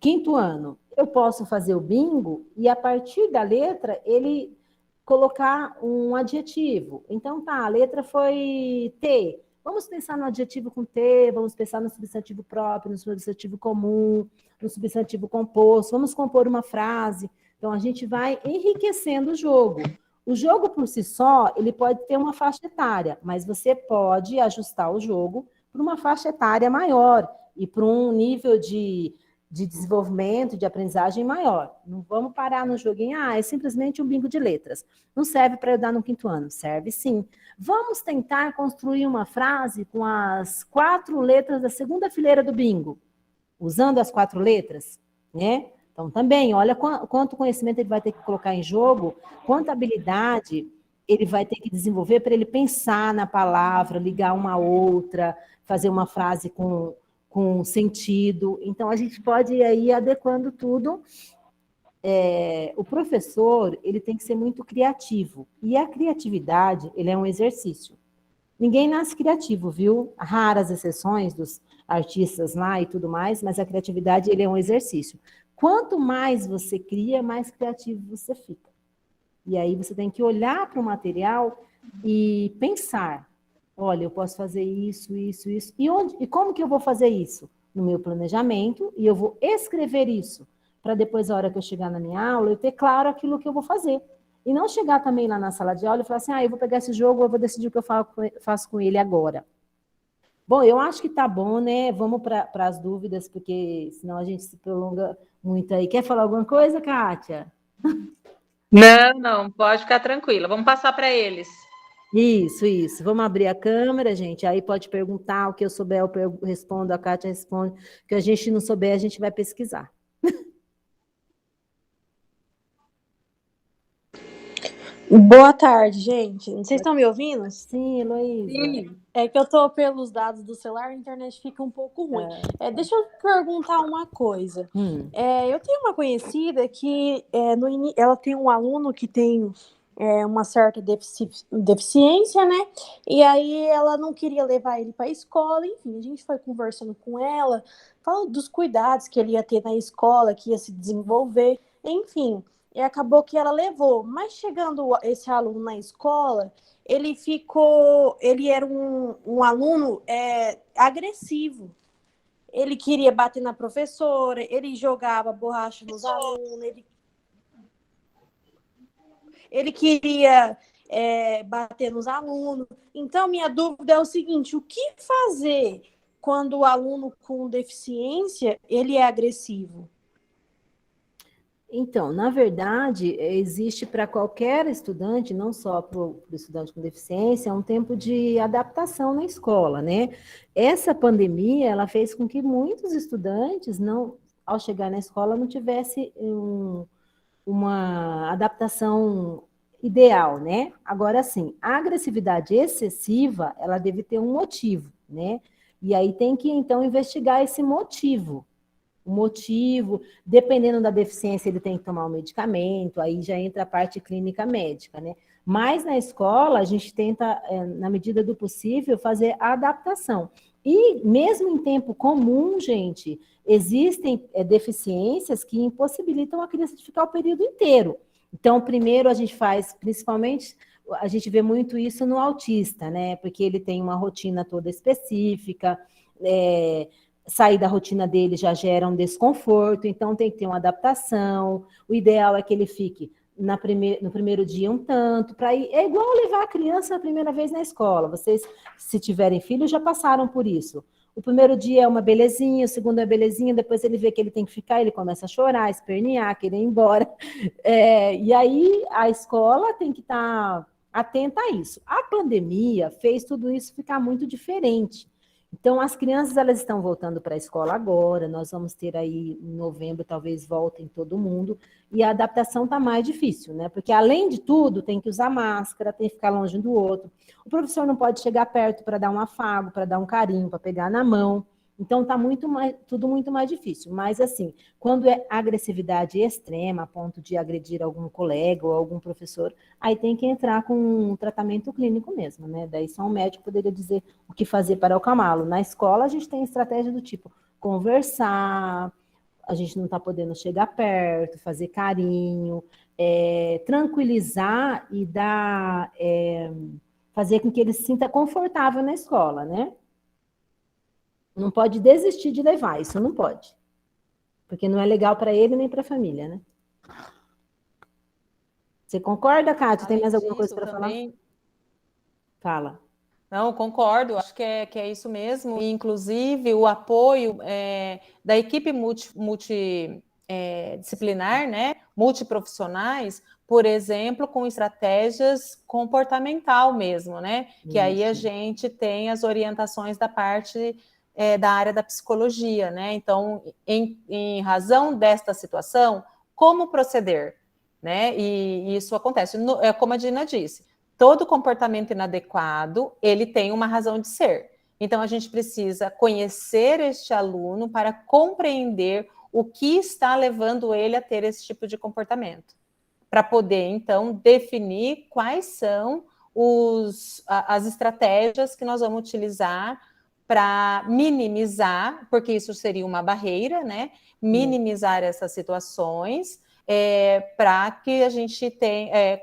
5º ano, eu posso fazer o bingo e a partir da letra ele colocar um adjetivo. Então, a letra foi T. Vamos pensar no adjetivo com T, vamos pensar no substantivo próprio, no substantivo comum, no substantivo composto, vamos compor uma frase. Então, a gente vai enriquecendo o jogo. O jogo por si só, ele pode ter uma faixa etária, mas você pode ajustar o jogo para uma faixa etária maior e para um nível de desenvolvimento, de aprendizagem maior. Não vamos parar no joguinho, é simplesmente um bingo de letras. Não serve para eu dar no 5º ano, serve sim. Vamos tentar construir uma frase com as 4 letras da segunda fileira do bingo, usando as 4 letras, né? Então, também, olha quanto conhecimento ele vai ter que colocar em jogo, quanta habilidade ele vai ter que desenvolver para ele pensar na palavra, ligar uma a outra, fazer uma frase com sentido. Então, a gente pode ir aí adequando tudo. O professor, ele tem que ser muito criativo. E a criatividade, ele é um exercício. Ninguém nasce criativo, viu? Raras exceções dos artistas lá e tudo mais, mas a criatividade, ele é um exercício. Quanto mais você cria, mais criativo você fica. E aí você tem que olhar para o material e pensar, olha, eu posso fazer isso, isso, isso. E como que eu vou fazer isso? No meu planejamento, e eu vou escrever isso, para depois, a hora que eu chegar na minha aula, eu ter claro aquilo que eu vou fazer. E não chegar também lá na sala de aula e falar assim, eu vou pegar esse jogo, eu vou decidir o que eu faço com ele agora. Bom, eu acho que tá bom, né? Vamos para as dúvidas, porque senão a gente se prolonga muito aí. Quer falar alguma coisa, Kátia? Não, pode ficar tranquila. Vamos passar para eles. Isso. Vamos abrir a câmera, gente. Aí pode perguntar, o que eu souber eu respondo, a Kátia responde. O que a gente não souber, a gente vai pesquisar. Boa tarde, gente. Vocês estão me ouvindo? Sim, Heloísa. Sim. É que eu tô pelos dados do celular, a internet fica um pouco ruim. Deixa eu perguntar uma coisa. Eu tenho uma conhecida que ela tem um aluno que tem uma certa deficiência, né? E aí ela não queria levar ele para a escola. Enfim, a gente foi conversando com ela, falando dos cuidados que ele ia ter na escola, que ia se desenvolver, enfim. E acabou que ela levou. Mas chegando esse aluno na escola, ele era um aluno agressivo. Ele queria bater na professora, ele jogava borracha nos alunos, ele queria bater nos alunos. Então, minha dúvida é o seguinte, o que fazer quando o aluno com deficiência, ele é agressivo? Então, na verdade, existe para qualquer estudante, não só para o estudante com deficiência, um tempo de adaptação na escola, né? Essa pandemia, ela fez com que muitos estudantes, ao chegar na escola, não tivesse uma adaptação ideal, né? Agora, sim, a agressividade excessiva, ela deve ter um motivo, né? E aí tem que, então, investigar esse motivo. O motivo, dependendo da deficiência, ele tem que tomar um medicamento, aí já entra a parte clínica médica, né? Mas na escola, a gente tenta, na medida do possível, fazer a adaptação. E mesmo em tempo comum, gente, existem deficiências que impossibilitam a criança de ficar o período inteiro. Então, primeiro a gente faz, principalmente, a gente vê muito isso no autista, né? Porque ele tem uma rotina toda específica, sair da rotina dele já gera um desconforto, então tem que ter uma adaptação. O ideal é que ele fique no primeiro dia um tanto, para ir. É igual levar a criança a primeira vez na escola. Vocês, se tiverem filhos, já passaram por isso. O primeiro dia é uma belezinha, o segundo é belezinha, depois ele vê que ele tem que ficar, ele começa a chorar, espernear, querer ir embora. E aí a escola tem que estar atenta a isso. A pandemia fez tudo isso ficar muito diferente. Então, as crianças, elas estão voltando para a escola agora, nós vamos ter aí, em novembro, talvez voltem todo mundo, e a adaptação está mais difícil, né? Porque, além de tudo, tem que usar máscara, tem que ficar longe um do outro. O professor não pode chegar perto para dar um afago, para dar um carinho, para pegar na mão. Então, está tudo muito mais difícil. Mas, assim, quando é agressividade extrema, a ponto de agredir algum colega ou algum professor, aí tem que entrar com um tratamento clínico mesmo, né? Daí só um médico poderia dizer o que fazer para acalmá-lo. Na escola, a gente tem estratégia do tipo conversar, a gente não está podendo chegar perto, fazer carinho, tranquilizar e fazer com que ele se sinta confortável na escola, né? Não pode desistir de levar, isso não pode. Porque não é legal para ele nem para a família, né? Você concorda, Kátia? Tem Além mais alguma coisa disso, para falar? também Fala. Não, concordo, acho que é isso mesmo. E, inclusive, o apoio da equipe multidisciplinar, né, multiprofissionais, por exemplo, com estratégias comportamental mesmo, né? Que aí a gente tem as orientações da parte da área da psicologia, né? Então, em razão desta situação, como proceder? Né? E isso acontece. É como a Dina disse, todo comportamento inadequado, ele tem uma razão de ser. Então, a gente precisa conhecer este aluno para compreender o que está levando ele a ter esse tipo de comportamento. Para poder, então, definir quais são as estratégias que nós vamos utilizar para minimizar, porque isso seria uma barreira, né? Minimizar essas situações, para que a gente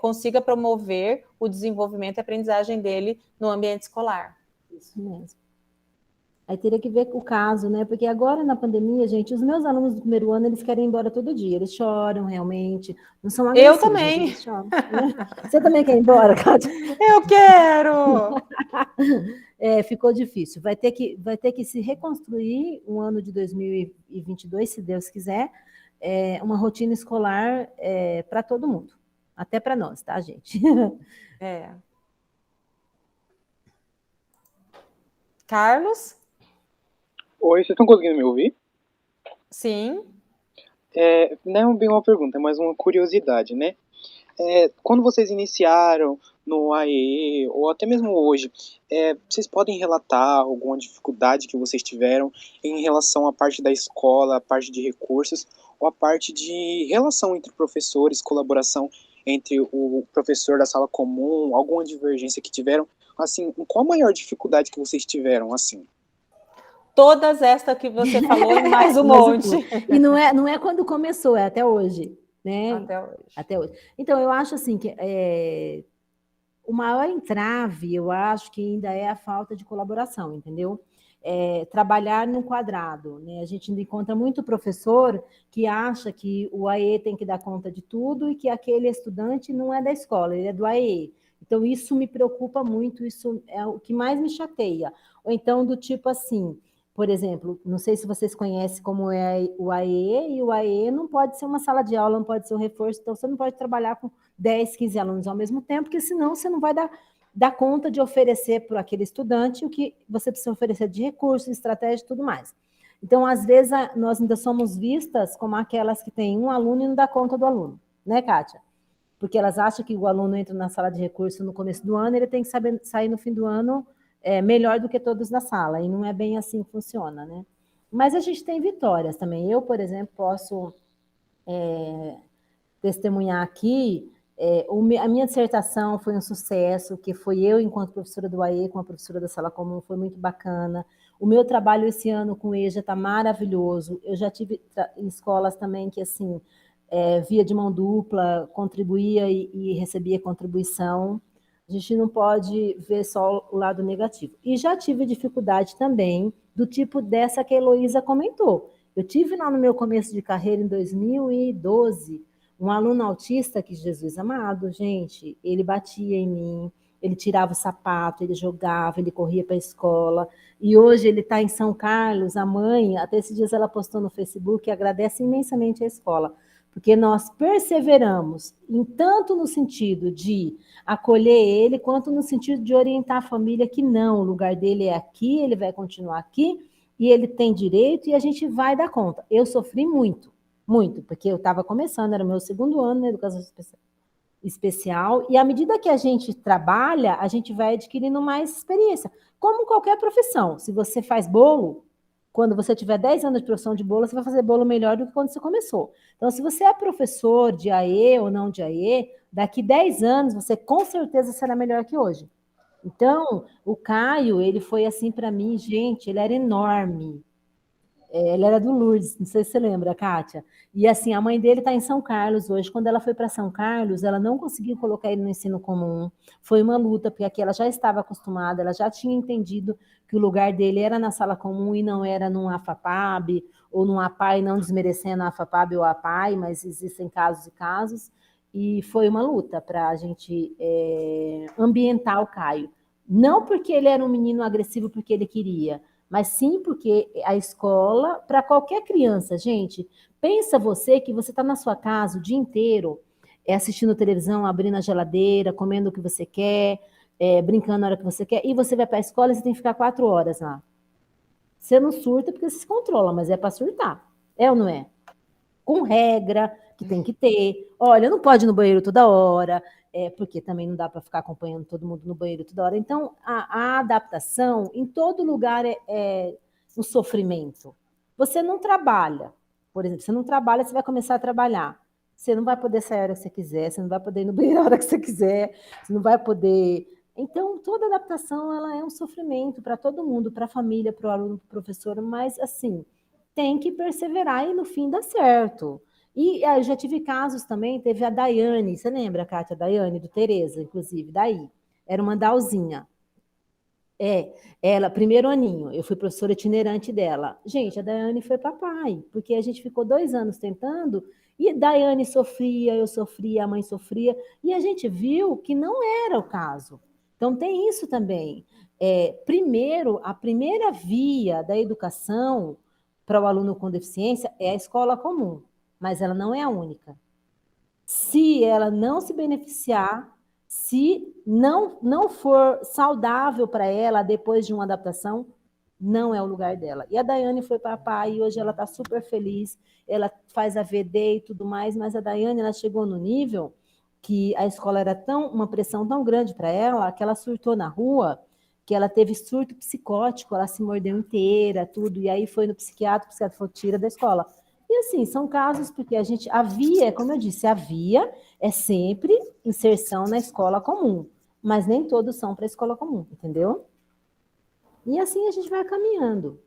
consiga promover o desenvolvimento e aprendizagem dele no ambiente escolar. Isso mesmo. Aí teria que ver o caso, né? Porque agora na pandemia, gente, os meus alunos do primeiro ano, eles querem ir embora todo dia, eles choram realmente, não são agressivos. Eu também. Eles choram, né? Você também quer ir embora, Kátia? Eu quero! Ficou difícil. Vai ter que se reconstruir um ano de 2022, se Deus quiser, uma rotina escolar para todo mundo. Até para nós, tá, gente? Carlos? Oi, vocês estão conseguindo me ouvir? Sim. Não é bem uma pergunta, é mais uma curiosidade, né? Quando vocês iniciaram no AE, ou até mesmo hoje, vocês podem relatar alguma dificuldade que vocês tiveram em relação à parte da escola, a parte de recursos, ou a parte de relação entre professores, colaboração entre o professor da sala comum, alguma divergência que tiveram? Assim, qual a maior dificuldade que vocês tiveram, assim? Todas estas que você falou e mais um monte. E não é quando começou, é até hoje. Né? Até hoje. Então, eu acho assim que o maior entrave, eu acho que ainda é a falta de colaboração, entendeu? Trabalhar no quadrado, né? A gente ainda encontra muito professor que acha que o AE tem que dar conta de tudo e que aquele estudante não é da escola, ele é do AE. Então, isso me preocupa muito, isso é o que mais me chateia. Ou então, do tipo assim, por exemplo, não sei se vocês conhecem como é o AE, e o AE não pode ser uma sala de aula, não pode ser um reforço, então você não pode trabalhar com 10, 15 alunos ao mesmo tempo, porque senão você não vai dar conta de oferecer para aquele estudante o que você precisa oferecer de recursos, estratégia e tudo mais. Então, às vezes, nós ainda somos vistas como aquelas que têm um aluno e não dá conta do aluno, né, Kátia? Porque elas acham que o aluno entra na sala de recurso no começo do ano, ele tem que sair no fim do ano melhor do que todos na sala, e não é bem assim que funciona, né? Mas a gente tem vitórias também. Eu, por exemplo, posso testemunhar aqui, a minha dissertação foi um sucesso, que foi eu, enquanto professora do AE, com a professora da sala comum, foi muito bacana. O meu trabalho esse ano com o EJA está maravilhoso. Eu já tive em escolas também que, assim, via de mão dupla, contribuía e recebia contribuição. A gente não pode ver só o lado negativo. E já tive dificuldade também do tipo dessa que a Heloísa comentou. Eu tive lá no meu começo de carreira, em 2012, um aluno autista que, Jesus amado, gente, ele batia em mim, ele tirava o sapato, ele jogava, ele corria para a escola. E hoje ele está em São Carlos, a mãe, até esses dias ela postou no Facebook, e agradece imensamente a escola, porque nós perseveramos, tanto no sentido de acolher ele, quanto no sentido de orientar a família que não, o lugar dele é aqui, ele vai continuar aqui, e ele tem direito, e a gente vai dar conta. Eu sofri muito, porque eu estava começando, era o meu segundo ano na educação especial, e à medida que a gente trabalha, a gente vai adquirindo mais experiência, como qualquer profissão. Se você faz bolo, quando você tiver 10 anos de profissão de bolo, você vai fazer bolo melhor do que quando você começou. Então, se você é professor de AE ou não de AE, daqui 10 anos, você com certeza será melhor que hoje. Então, o Caio, ele foi assim para mim, gente, ele era enorme. Ele era do Lourdes, não sei se você lembra, Kátia. E assim, a mãe dele está em São Carlos hoje. Quando ela foi para São Carlos, ela não conseguiu colocar ele no ensino comum. Foi uma luta, porque aqui ela já estava acostumada, ela já tinha entendido que o lugar dele era na sala comum e não era num AFAPAB ou num APAI, não desmerecendo a AFAPAB ou a APAI, mas existem casos e casos. e foi uma luta para a gente ambientar o Caio. Não porque ele era um menino agressivo porque ele queria, mas sim porque a escola, para qualquer criança, gente, pensa você que você está na sua casa o dia inteiro, assistindo televisão, abrindo a geladeira, comendo o que você quer, brincando na hora que você quer, e você vai para a escola e você tem que ficar 4 horas lá. Você não surta porque você se controla, mas é para surtar. É ou não é? Com regra que tem que ter. Olha, não pode ir no banheiro toda hora, porque também não dá para ficar acompanhando todo mundo no banheiro toda hora. Então, a adaptação em todo lugar é um sofrimento. Você não trabalha, por exemplo, você não trabalha, você vai começar a trabalhar. Você não vai poder sair a hora que você quiser, você não vai poder ir no banheiro a hora que você quiser, você não vai poder. Então, toda adaptação ela é um sofrimento para todo mundo, para a família, para o aluno, para o professor, mas assim, tem que perseverar e no fim dá certo. E eu já tive casos também, teve a Daiane, você lembra, Kátia, a Daiane, do Tereza, inclusive, daí. Era uma Dalzinha. Ela, primeiro aninho, eu fui professora itinerante dela. Gente, a Daiane foi papai, porque a gente ficou 2 anos tentando, e a Daiane sofria, eu sofria, a mãe sofria, e a gente viu que não era o caso. Então, tem isso também. Primeiro, a primeira via da educação para o aluno com deficiência é a escola comum, mas ela não é a única. Se ela não se beneficiar, se não for saudável para ela depois de uma adaptação, não é o lugar dela. E a Daiane foi papai e hoje ela está super feliz, ela faz a VD e tudo mais, mas a Daiane ela chegou no nível que a escola era uma pressão tão grande para ela, que ela surtou na rua, que ela teve surto psicótico, ela se mordeu inteira, tudo, e aí foi no psiquiatra, o psiquiatra falou, tira da escola. E assim, são casos porque a via, como eu disse, a via é sempre inserção na escola comum, mas nem todos são para a escola comum, entendeu? E assim a gente vai caminhando.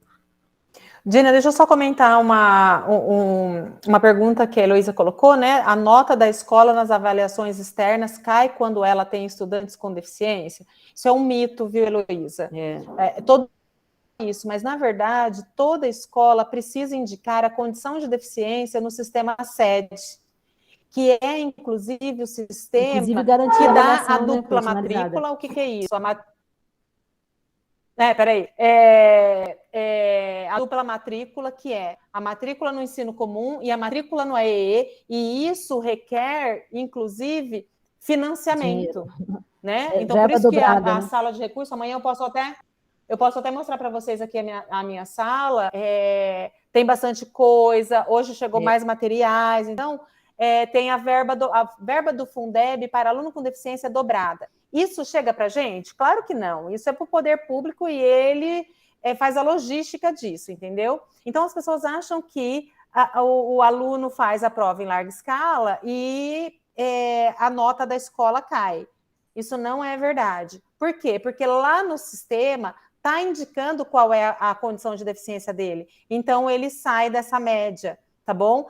Dina, deixa eu só comentar uma pergunta que a Heloísa colocou, né? A nota da escola nas avaliações externas cai quando ela tem estudantes com deficiência? Isso é um mito, viu, Heloísa? Todo isso, mas na verdade toda escola precisa indicar a condição de deficiência no sistema SED, que é inclusive o sistema que dá a dupla matrícula. O que é isso? A dupla matrícula, que é a matrícula no ensino comum e a matrícula no AEE, e isso requer, inclusive, financiamento, né? Então, por isso dobrada, que a sala de recurso, amanhã eu posso até mostrar para vocês aqui a minha sala, tem bastante coisa, hoje chegou mais materiais, então tem a verba do Fundeb para aluno com deficiência dobrada. Isso chega para a gente? Claro que não. Isso é para o poder público e ele faz a logística disso, entendeu? Então, as pessoas acham que o aluno faz a prova em larga escala e a nota da escola cai. Isso não é verdade. Por quê? Porque lá no sistema está indicando qual é a condição de deficiência dele. Então, ele sai dessa média, tá bom?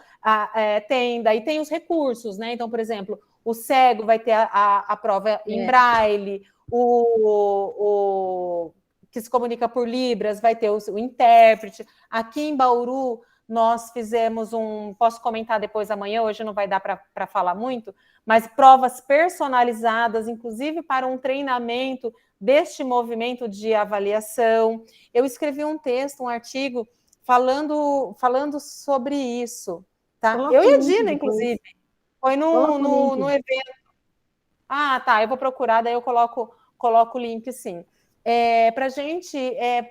Daí tem os recursos, né? Então, por exemplo, o cego vai ter a prova em braille, o que se comunica por Libras vai ter o intérprete. Aqui em Bauru, nós fizemos posso comentar depois amanhã, hoje não vai dar para falar muito, mas provas personalizadas, inclusive para um treinamento deste movimento de avaliação. Eu escrevi um texto, um artigo, falando sobre isso. Tá? Eu e a Dina, inclusive. Foi no evento. Ah, tá, eu vou procurar, daí eu coloco o link, sim. Para a gente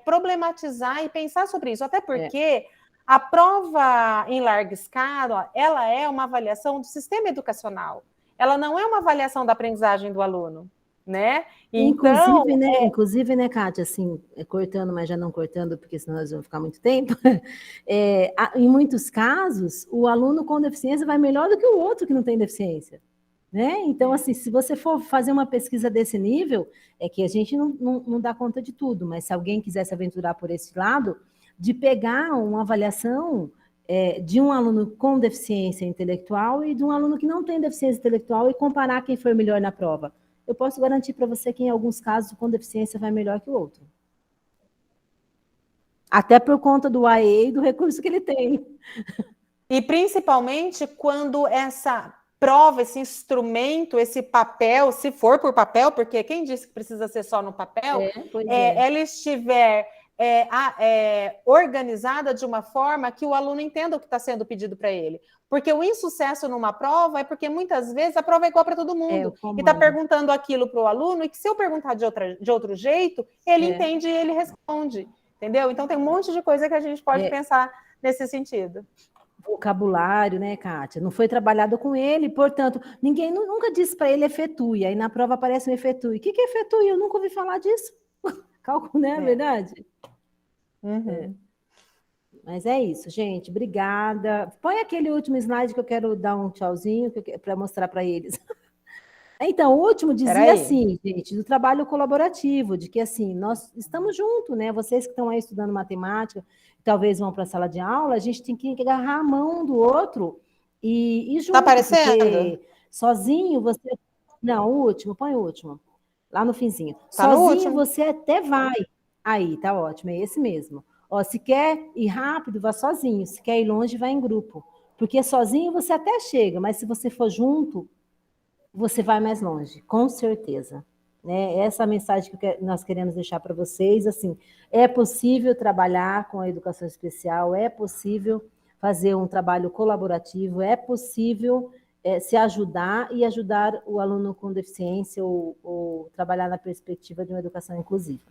problematizar e pensar sobre isso, até porque a prova em larga escala, ela é uma avaliação do sistema educacional. Ela não é uma avaliação da aprendizagem do aluno, né? Então, inclusive, né, Kátia, assim, cortando, mas já não cortando, porque senão nós vamos ficar muito tempo, em muitos casos, o aluno com deficiência vai melhor do que o outro que não tem deficiência. Né? Então, assim, se você for fazer uma pesquisa desse nível, é que a gente não dá conta de tudo, mas se alguém quiser se aventurar por esse lado, de pegar uma avaliação de um aluno com deficiência intelectual e de um aluno que não tem deficiência intelectual e comparar quem foi melhor na prova. Eu posso garantir para você que em alguns casos o com deficiência vai melhor que o outro. Até por conta do AE e do recurso que ele tem. E principalmente quando prova, esse instrumento, esse papel, se for por papel, porque quem disse que precisa ser só no papel, ela estiver organizada de uma forma que o aluno entenda o que está sendo pedido para ele. Porque o insucesso numa prova é porque muitas vezes a prova é igual para todo mundo. E está perguntando aquilo para o aluno, e que se eu perguntar de outro jeito, ele entende e ele responde. Entendeu? Então tem um monte de coisa que a gente pode pensar nesse sentido. Vocabulário, né, Kátia? Não foi trabalhado com ele, portanto, ninguém nunca disse para ele efetue. Aí na prova aparece um efetue. O que é efetue? Eu nunca ouvi falar disso. Cálculo, não é verdade? Mas é isso, gente. Obrigada. Põe aquele último slide que eu quero dar um tchauzinho para mostrar para eles. Então, o último dizia assim, gente, do trabalho colaborativo, de que assim, nós estamos juntos, né? Vocês que estão aí estudando matemática, talvez vão para a sala de aula, a gente tem que agarrar a mão do outro e junto. Tá aparecendo? Porque sozinho você... Não, o último, põe o último. Lá no finzinho. Tá sozinho você até vai. Aí, tá ótimo, é esse mesmo. Ó, se quer ir rápido, vá sozinho. Se quer ir longe, vai em grupo. Porque sozinho você até chega, mas se você for junto, você vai mais longe, com certeza. Né? Essa é a mensagem que nós queremos deixar para vocês. Assim, é possível trabalhar com a educação especial, é possível fazer um trabalho colaborativo, é possível se ajudar e ajudar o aluno com deficiência ou trabalhar na perspectiva de uma educação inclusiva.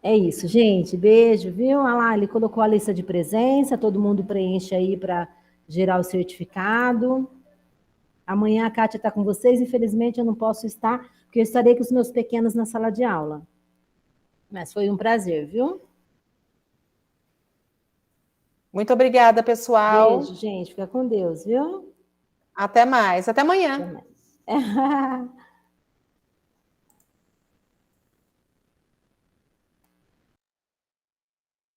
É isso, gente. Beijo, viu? Olha lá, ele colocou a lista de presença, todo mundo preenche aí para gerar o certificado. Amanhã a Kátia está com vocês, infelizmente eu não posso estar, porque eu estarei com os meus pequenos na sala de aula. Mas foi um prazer, viu? Muito obrigada, pessoal. Beijo, gente. Fica com Deus, viu? Até mais. Até amanhã. Até mais.